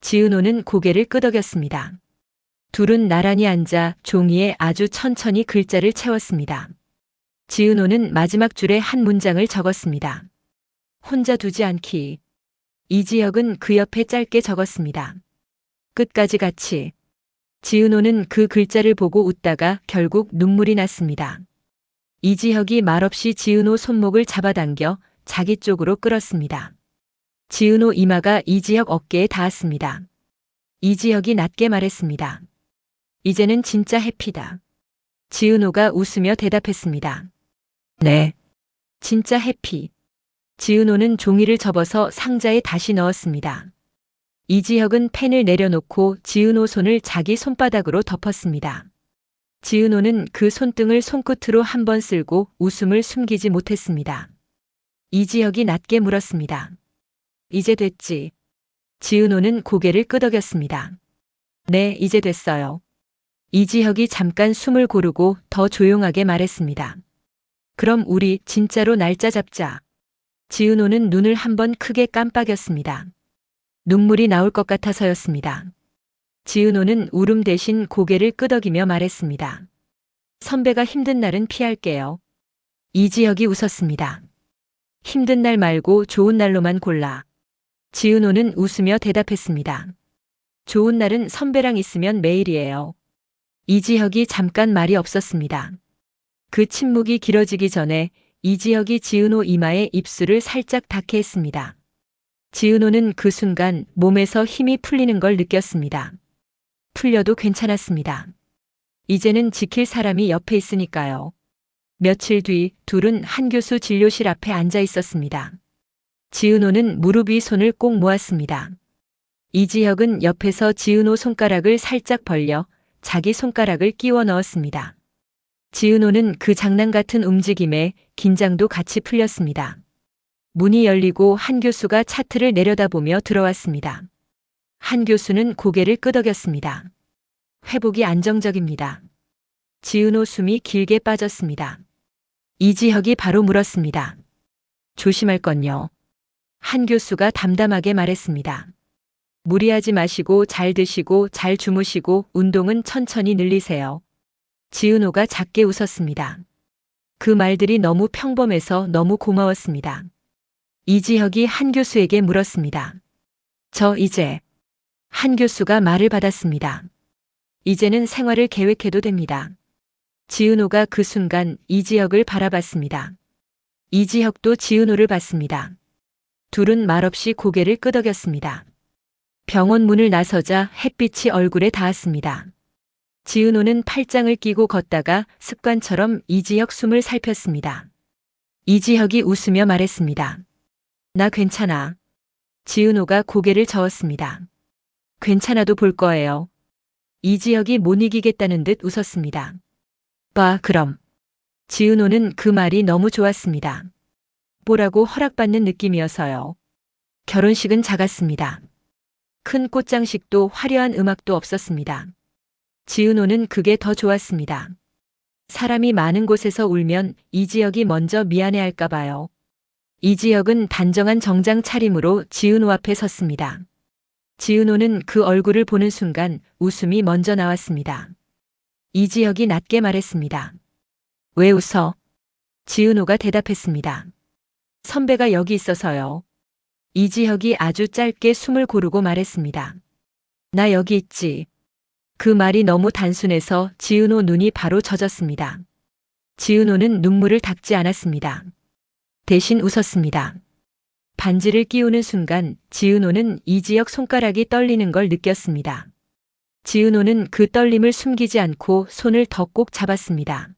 지은호는 고개를 끄덕였습니다. 둘은 나란히 앉아 종이에 아주 천천히 글자를 채웠습니다. 지은호는 마지막 줄에 한 문장을 적었습니다. 혼자 두지 않기. 이지혁은 그 옆에 짧게 적었습니다. 끝까지 같이. 지은호는 그 글자를 보고 웃다가 결국 눈물이 났습니다. 이지혁이 말없이 지은호 손목을 잡아당겨 자기 쪽으로 끌었습니다. 지은호 이마가 이지혁 어깨에 닿았습니다. 이지혁이 낮게 말했습니다. 이제는 진짜 해피다. 지은호가 웃으며 대답했습니다. 네. 진짜 해피. 지은호는 종이를 접어서 상자에 다시 넣었습니다. 이지혁은 펜을 내려놓고 지은호 손을 자기 손바닥으로 덮었습니다. 지은호는 그 손등을 손끝으로 한번 쓸고 웃음을 숨기지 못했습니다. 이지혁이 낮게 물었습니다. 이제 됐지. 지은호는 고개를 끄덕였습니다. 네, 이제 됐어요. 이지혁이 잠깐 숨을 고르고 더 조용하게 말했습니다. 그럼 우리 진짜로 날짜 잡자. 지은호는 눈을 한번 크게 깜빡였습니다. 눈물이 나올 것 같아서였습니다. 지은호는 울음 대신 고개를 끄덕이며 말했습니다. 선배가 힘든 날은 피할게요. 이지혁이 웃었습니다. 힘든 날 말고 좋은 날로만 골라. 지은호는 웃으며 대답했습니다. 좋은 날은 선배랑 있으면 매일이에요. 이지혁이 잠깐 말이 없었습니다. 그 침묵이 길어지기 전에 이지혁이 지은호 이마에 입술을 살짝 닿게 했습니다. 지은호는 그 순간 몸에서 힘이 풀리는 걸 느꼈습니다. 풀려도 괜찮았습니다. 이제는 지킬 사람이 옆에 있으니까요. 며칠 뒤 둘은 한 교수 진료실 앞에 앉아 있었습니다. 지은호는 무릎 위 손을 꼭 모았습니다. 이지혁은 옆에서 지은호 손가락을 살짝 벌려 자기 손가락을 끼워 넣었습니다. 지은호는 그 장난 같은 움직임에 긴장도 같이 풀렸습니다. 문이 열리고 한 교수가 차트를 내려다보며 들어왔습니다. 한 교수는 고개를 끄덕였습니다. 회복이 안정적입니다. 지은호 숨이 길게 빠졌습니다. 이지혁이 바로 물었습니다. 조심할 건요. 한 교수가 담담하게 말했습니다. 무리하지 마시고 잘 드시고 잘 주무시고 운동은 천천히 늘리세요. 지은호가 작게 웃었습니다. 그 말들이 너무 평범해서 너무 고마웠습니다. 이지혁이 한 교수에게 물었습니다. 저 이제. 한 교수가 말을 받았습니다. 이제는 생활을 계획해도 됩니다. 지은호가 그 순간 이지혁을 바라봤습니다. 이지혁도 지은호를 봤습니다. 둘은 말없이 고개를 끄덕였습니다. 병원 문을 나서자 햇빛이 얼굴에 닿았습니다. 지은호는 팔짱을 끼고 걷다가 습관처럼 이지혁 숨을 살폈습니다. 이지혁이 웃으며 말했습니다. 나 괜찮아. 지은호가 고개를 저었습니다. 괜찮아도 볼 거예요. 이지혁이 못 이기겠다는 듯 웃었습니다. 봐, 그럼. 지은호는 그 말이 너무 좋았습니다. 보라고 허락받는 느낌이어서요. 결혼식은 작았습니다. 큰 꽃장식도 화려한 음악도 없었습니다. 지은호는 그게 더 좋았습니다. 사람이 많은 곳에서 울면 이지혁이 먼저 미안해할까 봐요. 이지혁은 단정한 정장 차림으로 지은호 앞에 섰습니다. 지은호는 그 얼굴을 보는 순간 웃음이 먼저 나왔습니다. 이지혁이 낮게 말했습니다. 왜 웃어? 지은호가 대답했습니다. 선배가 여기 있어서요. 이지혁이 아주 짧게 숨을 고르고 말했습니다. 나 여기 있지. 그 말이 너무 단순해서 지은호 눈이 바로 젖었습니다. 지은호는 눈물을 닦지 않았습니다. 대신 웃었습니다. 반지를 끼우는 순간 지은호는 이지혁 손가락이 떨리는 걸 느꼈습니다. 지은호는 그 떨림을 숨기지 않고 손을 더 꼭 잡았습니다.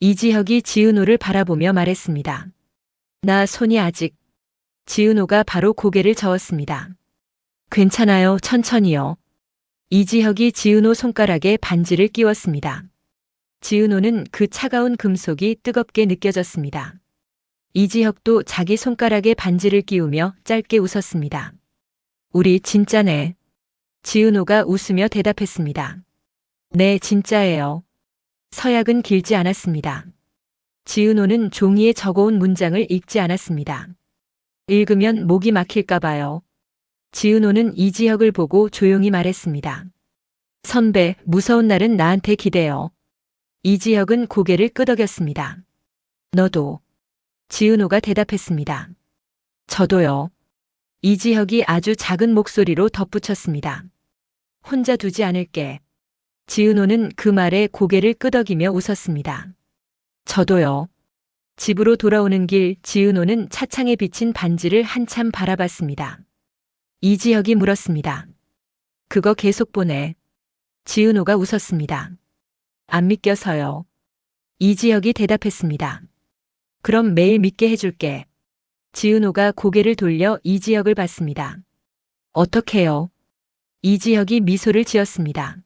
이지혁이 지은호를 바라보며 말했습니다. 나 손이 아직. 지은호가 바로 고개를 저었습니다. 괜찮아요, 천천히요. 이지혁이 지은호 손가락에 반지를 끼웠습니다. 지은호는 그 차가운 금속이 뜨겁게 느껴졌습니다. 이지혁도 자기 손가락에 반지를 끼우며 짧게 웃었습니다. 우리 진짜네. 지은호가 웃으며 대답했습니다. 네, 진짜예요. 서약은 길지 않았습니다. 지은호는 종이에 적어온 문장을 읽지 않았습니다. 읽으면 목이 막힐까 봐요. 지은호는 이지혁을 보고 조용히 말했습니다. 선배, 무서운 날은 나한테 기대요. 이지혁은 고개를 끄덕였습니다. 너도. 지은호가 대답했습니다. 저도요. 이지혁이 아주 작은 목소리로 덧붙였습니다. 혼자 두지 않을게. 지은호는 그 말에 고개를 끄덕이며 웃었습니다. 저도요. 집으로 돌아오는 길 지은호는 차창에 비친 반지를 한참 바라봤습니다. 이지혁이 물었습니다. 그거 계속 보내. 지은호가 웃었습니다. 안 믿겨서요. 이지혁이 대답했습니다. 그럼 매일 믿게 해줄게. 지은호가 고개를 돌려 이지혁을 봤습니다. 어떻게요? 이지혁이 미소를 지었습니다.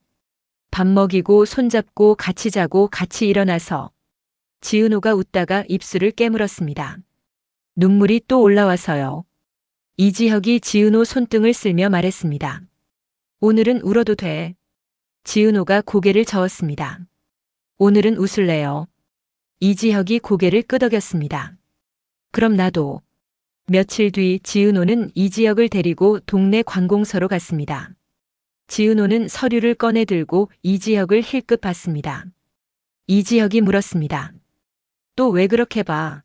밥 먹이고 손잡고 같이 자고 같이 일어나서. 지은호가 웃다가 입술을 깨물었습니다. 눈물이 또 올라와서요. 이지혁이 지은호 손등을 쓸며 말했습니다. 오늘은 울어도 돼. 지은호가 고개를 저었습니다. 오늘은 웃을래요. 이지혁이 고개를 끄덕였습니다. 그럼 나도. 며칠 뒤 지은호는 이지혁을 데리고 동네 관공서로 갔습니다. 지은호는 서류를 꺼내 들고 이지혁을 힐끗 봤습니다. 이지혁이 물었습니다. 또 왜 그렇게 봐?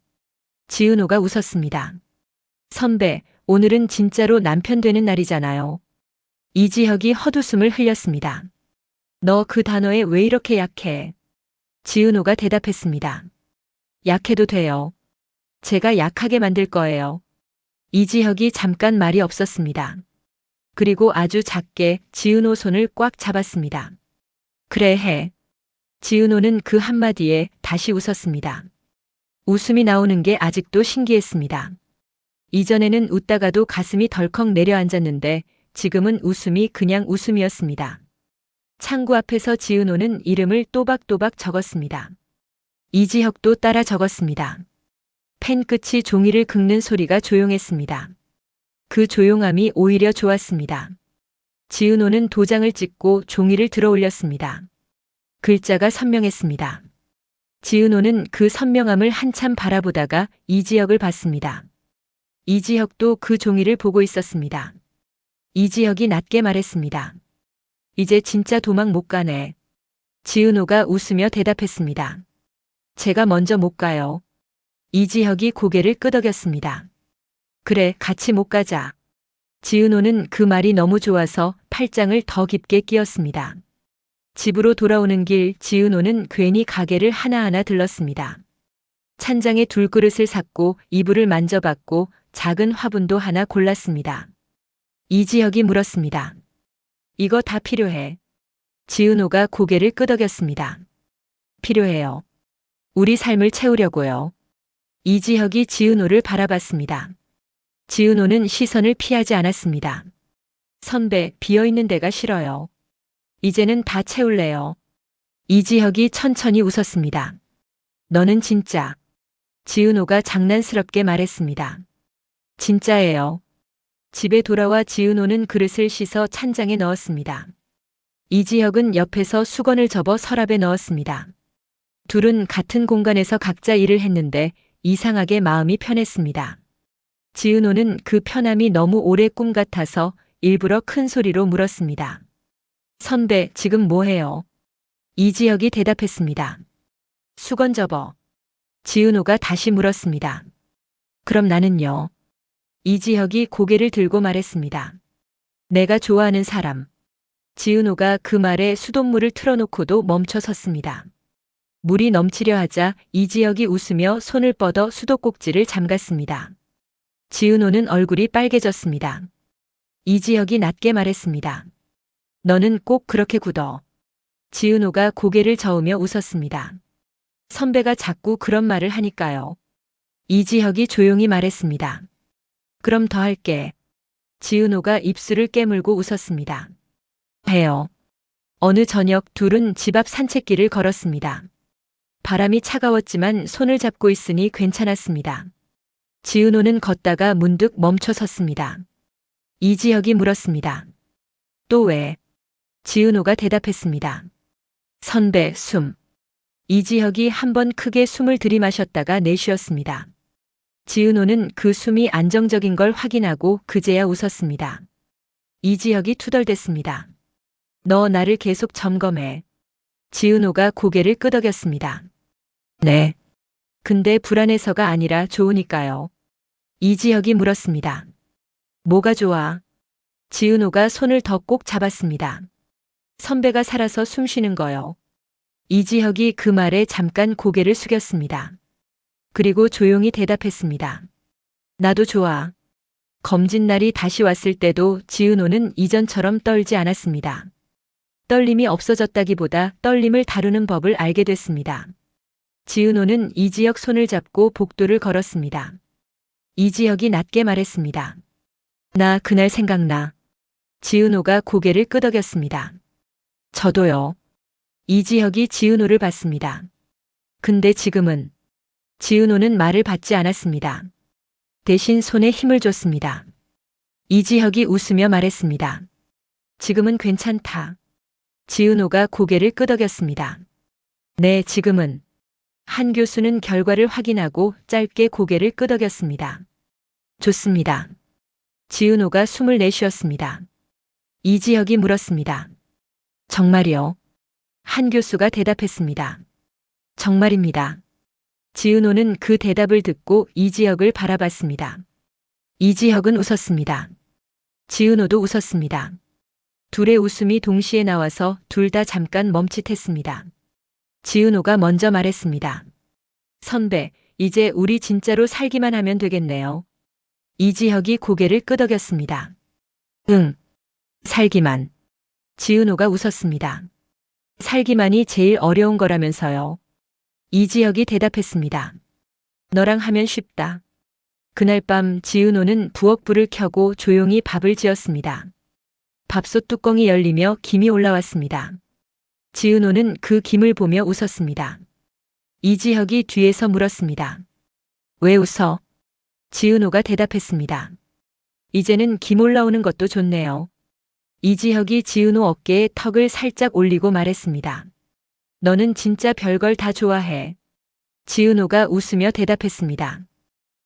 지은호가 웃었습니다. 선배, 오늘은 진짜로 남편 되는 날이잖아요. 이지혁이 헛웃음을 흘렸습니다. 너 그 단어에 왜 이렇게 약해? 지은호가 대답했습니다. 약해도 돼요. 제가 약하게 만들 거예요. 이지혁이 잠깐 말이 없었습니다. 그리고 아주 작게 지은호 손을 꽉 잡았습니다. 그래 해. 지은호는 그 한마디에 다시 웃었습니다. 웃음이 나오는 게 아직도 신기했습니다. 이전에는 웃다가도 가슴이 덜컥 내려앉았는데 지금은 웃음이 그냥 웃음이었습니다. 창구 앞에서 지은호는 이름을 또박또박 적었습니다. 이지혁도 따라 적었습니다. 펜 끝이 종이를 긁는 소리가 조용했습니다. 그 조용함이 오히려 좋았습니다. 지은호는 도장을 찍고 종이를 들어 올렸습니다. 글자가 선명했습니다. 지은호는 그 선명함을 한참 바라보다가 이지혁을 봤습니다. 이지혁도 그 종이를 보고 있었습니다. 이지혁이 낮게 말했습니다. 이제 진짜 도망 못 가네. 지은호가 웃으며 대답했습니다. 제가 먼저 못 가요. 이지혁이 고개를 끄덕였습니다. 그래, 같이 못 가자. 지은호는 그 말이 너무 좋아서 팔짱을 더 깊게 끼었습니다. 집으로 돌아오는 길 지은호는 괜히 가게를 하나하나 들렀습니다. 찬장에 둘그릇을 샀고 이불을 만져봤고 작은 화분도 하나 골랐습니다. 이지혁이 물었습니다. 이거 다 필요해. 지은호가 고개를 끄덕였습니다. 필요해요. 우리 삶을 채우려고요. 이지혁이 지은호를 바라봤습니다. 지은호는 시선을 피하지 않았습니다. 선배, 비어있는 데가 싫어요. 이제는 다 채울래요. 이지혁이 천천히 웃었습니다. 너는 진짜. 지은호가 장난스럽게 말했습니다. 진짜예요. 집에 돌아와 지은호는 그릇을 씻어 찬장에 넣었습니다. 이지혁은 옆에서 수건을 접어 서랍에 넣었습니다. 둘은 같은 공간에서 각자 일을 했는데 이상하게 마음이 편했습니다. 지은호는 그 편함이 너무 오래 꿈 같아서 일부러 큰 소리로 물었습니다. 선배, 지금 뭐 해요? 이지혁이 대답했습니다. 수건 접어. 지은호가 다시 물었습니다. 그럼 나는요? 이지혁이 고개를 들고 말했습니다. 내가 좋아하는 사람. 지은호가 그 말에 수돗물을 틀어놓고도 멈춰 섰습니다. 물이 넘치려 하자 이지혁이 웃으며 손을 뻗어 수도꼭지를 잠갔습니다. 지은호는 얼굴이 빨개졌습니다. 이지혁이 낮게 말했습니다. 너는 꼭 그렇게 굳어. 지은호가 고개를 저으며 웃었습니다. 선배가 자꾸 그런 말을 하니까요. 이지혁이 조용히 말했습니다. 그럼 더 할게. 지은호가 입술을 깨물고 웃었습니다. 해요. 어느 저녁 둘은 집 앞 산책길을 걸었습니다. 바람이 차가웠지만 손을 잡고 있으니 괜찮았습니다. 지은호는 걷다가 문득 멈춰 섰습니다. 이지혁이 물었습니다. 또 왜? 지은호가 대답했습니다. 선배, 숨. 이지혁이 한번 크게 숨을 들이마셨다가 내쉬었습니다. 지은호는 그 숨이 안정적인 걸 확인하고 그제야 웃었습니다. 이지혁이 투덜댔습니다. 너 나를 계속 점검해. 지은호가 고개를 끄덕였습니다. 네. 근데 불안해서가 아니라 좋으니까요. 이지혁이 물었습니다. 뭐가 좋아? 지은호가 손을 더 꼭 잡았습니다. 선배가 살아서 숨 쉬는 거요. 이지혁이 그 말에 잠깐 고개를 숙였습니다. 그리고 조용히 대답했습니다. 나도 좋아. 검진날이 다시 왔을 때도 지은호는 이전처럼 떨지 않았습니다. 떨림이 없어졌다기보다 떨림을 다루는 법을 알게 됐습니다. 지은호는 이지혁 손을 잡고 복도를 걸었습니다. 이지혁이 낮게 말했습니다. 나 그날 생각나. 지은호가 고개를 끄덕였습니다. 저도요. 이지혁이 지은호를 봤습니다. 근데 지금은 지은호는 말을 받지 않았습니다. 대신 손에 힘을 줬습니다. 이지혁이 웃으며 말했습니다. 지금은 괜찮다. 지은호가 고개를 끄덕였습니다. 네, 지금은. 한 교수는 결과를 확인하고 짧게 고개를 끄덕였습니다. 좋습니다. 지은호가 숨을 내쉬었습니다. 이지혁이 물었습니다. 정말이요? 한 교수가 대답했습니다. 정말입니다. 지은호는 그 대답을 듣고 이지혁을 바라봤습니다. 이지혁은 웃었습니다. 지은호도 웃었습니다. 둘의 웃음이 동시에 나와서 둘 다 잠깐 멈칫했습니다. 지은호가 먼저 말했습니다. 선배, 이제 우리 진짜로 살기만 하면 되겠네요. 이지혁이 고개를 끄덕였습니다. 응, 살기만. 지은호가 웃었습니다. 살기만이 제일 어려운 거라면서요. 이지혁이 대답했습니다. 너랑 하면 쉽다. 그날 밤 지은호는 부엌불을 켜고 조용히 밥을 지었습니다. 밥솥 뚜껑이 열리며 김이 올라왔습니다. 지은호는 그 김을 보며 웃었습니다. 이지혁이 뒤에서 물었습니다. 왜 웃어? 지은호가 대답했습니다. 이제는 김 올라오는 것도 좋네요. 이지혁이 지은호 어깨에 턱을 살짝 올리고 말했습니다. 너는 진짜 별걸 다 좋아해. 지은호가 웃으며 대답했습니다.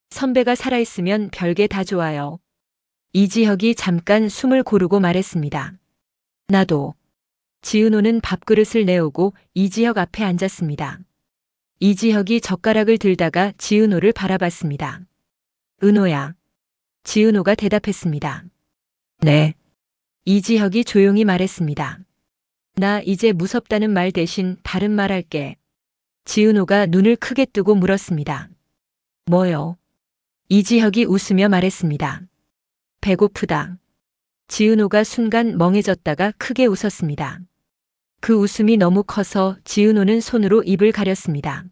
선배가 살아있으면 별게 다 좋아요. 이지혁이 잠깐 숨을 고르고 말했습니다. 나도. 지은호는 밥그릇을 내오고 이지혁 앞에 앉았습니다. 이지혁이 젓가락을 들다가 지은호를 바라봤습니다. 은호야. 지은호가 대답했습니다. 네. 이지혁이 조용히 말했습니다. 나 이제 무섭다는 말 대신 다른 말 할게. 지은호가 눈을 크게 뜨고 물었습니다. 뭐요? 이지혁이 웃으며 말했습니다. 배고프다. 지은호가 순간 멍해졌다가 크게 웃었습니다. 그 웃음이 너무 커서 지은호는 손으로 입을 가렸습니다.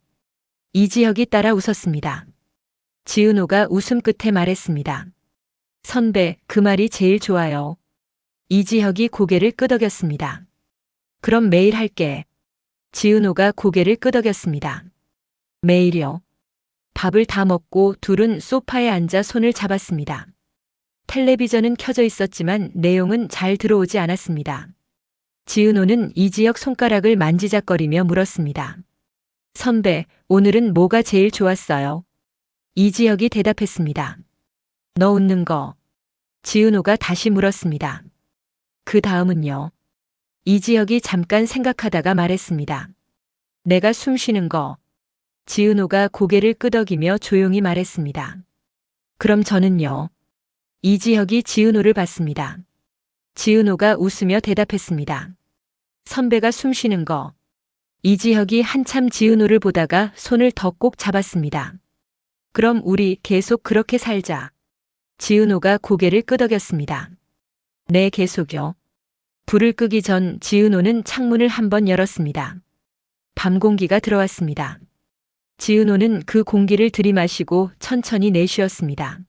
이지혁이 따라 웃었습니다. 지은호가 웃음 끝에 말했습니다. 선배, 그 말이 제일 좋아요. 이지혁이 고개를 끄덕였습니다. 그럼 매일 할게. 지은호가 고개를 끄덕였습니다. 매일요. 밥을 다 먹고 둘은 소파에 앉아 손을 잡았습니다. 텔레비전은 켜져 있었지만 내용은 잘 들어오지 않았습니다. 지은호는 이지혁 손가락을 만지작거리며 물었습니다. 선배, 오늘은 뭐가 제일 좋았어요? 이지혁이 대답했습니다. 너 웃는 거. 지은호가 다시 물었습니다. 그 다음은요? 이지혁이 잠깐 생각하다가 말했습니다. 내가 숨 쉬는 거. 지은호가 고개를 끄덕이며 조용히 말했습니다. 그럼 저는요? 이지혁이 지은호를 봤습니다. 지은호가 웃으며 대답했습니다. 선배가 숨 쉬는 거. 이지혁이 한참 지은호를 보다가 손을 더 꼭 잡았습니다. 그럼 우리 계속 그렇게 살자. 지은호가 고개를 끄덕였습니다. 네, 계속요. 불을 끄기 전 지은호는 창문을 한번 열었습니다. 밤 공기가 들어왔습니다. 지은호는 그 공기를 들이마시고 천천히 내쉬었습니다.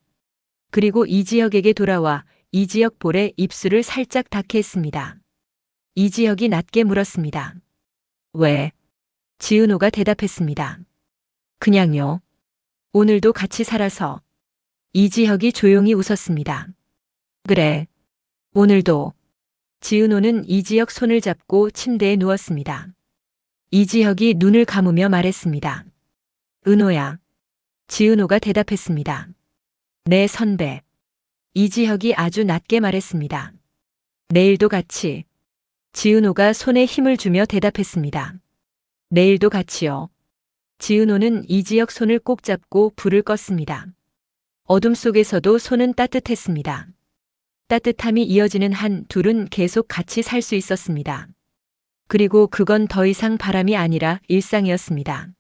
그리고 이지혁에게 돌아와 이지혁 볼에 입술을 살짝 닿게 했습니다. 이지혁이 낮게 물었습니다. 왜? 지은호가 대답했습니다. 그냥요. 오늘도 같이 살아서. 이지혁이 조용히 웃었습니다. 그래. 오늘도. 지은호는 이지혁 손을 잡고 침대에 누웠습니다. 이지혁이 눈을 감으며 말했습니다. 은호야. 지은호가 대답했습니다. 네, 선배. 이지혁이 아주 낮게 말했습니다. 내일도 같이. 지은호가 손에 힘을 주며 대답했습니다. 내일도 같이요. 지은호는 이지혁 손을 꼭 잡고 불을 껐습니다. 어둠 속에서도 손은 따뜻했습니다. 따뜻함이 이어지는 한 둘은 계속 같이 살 수 있었습니다. 그리고 그건 더 이상 바람이 아니라 일상이었습니다.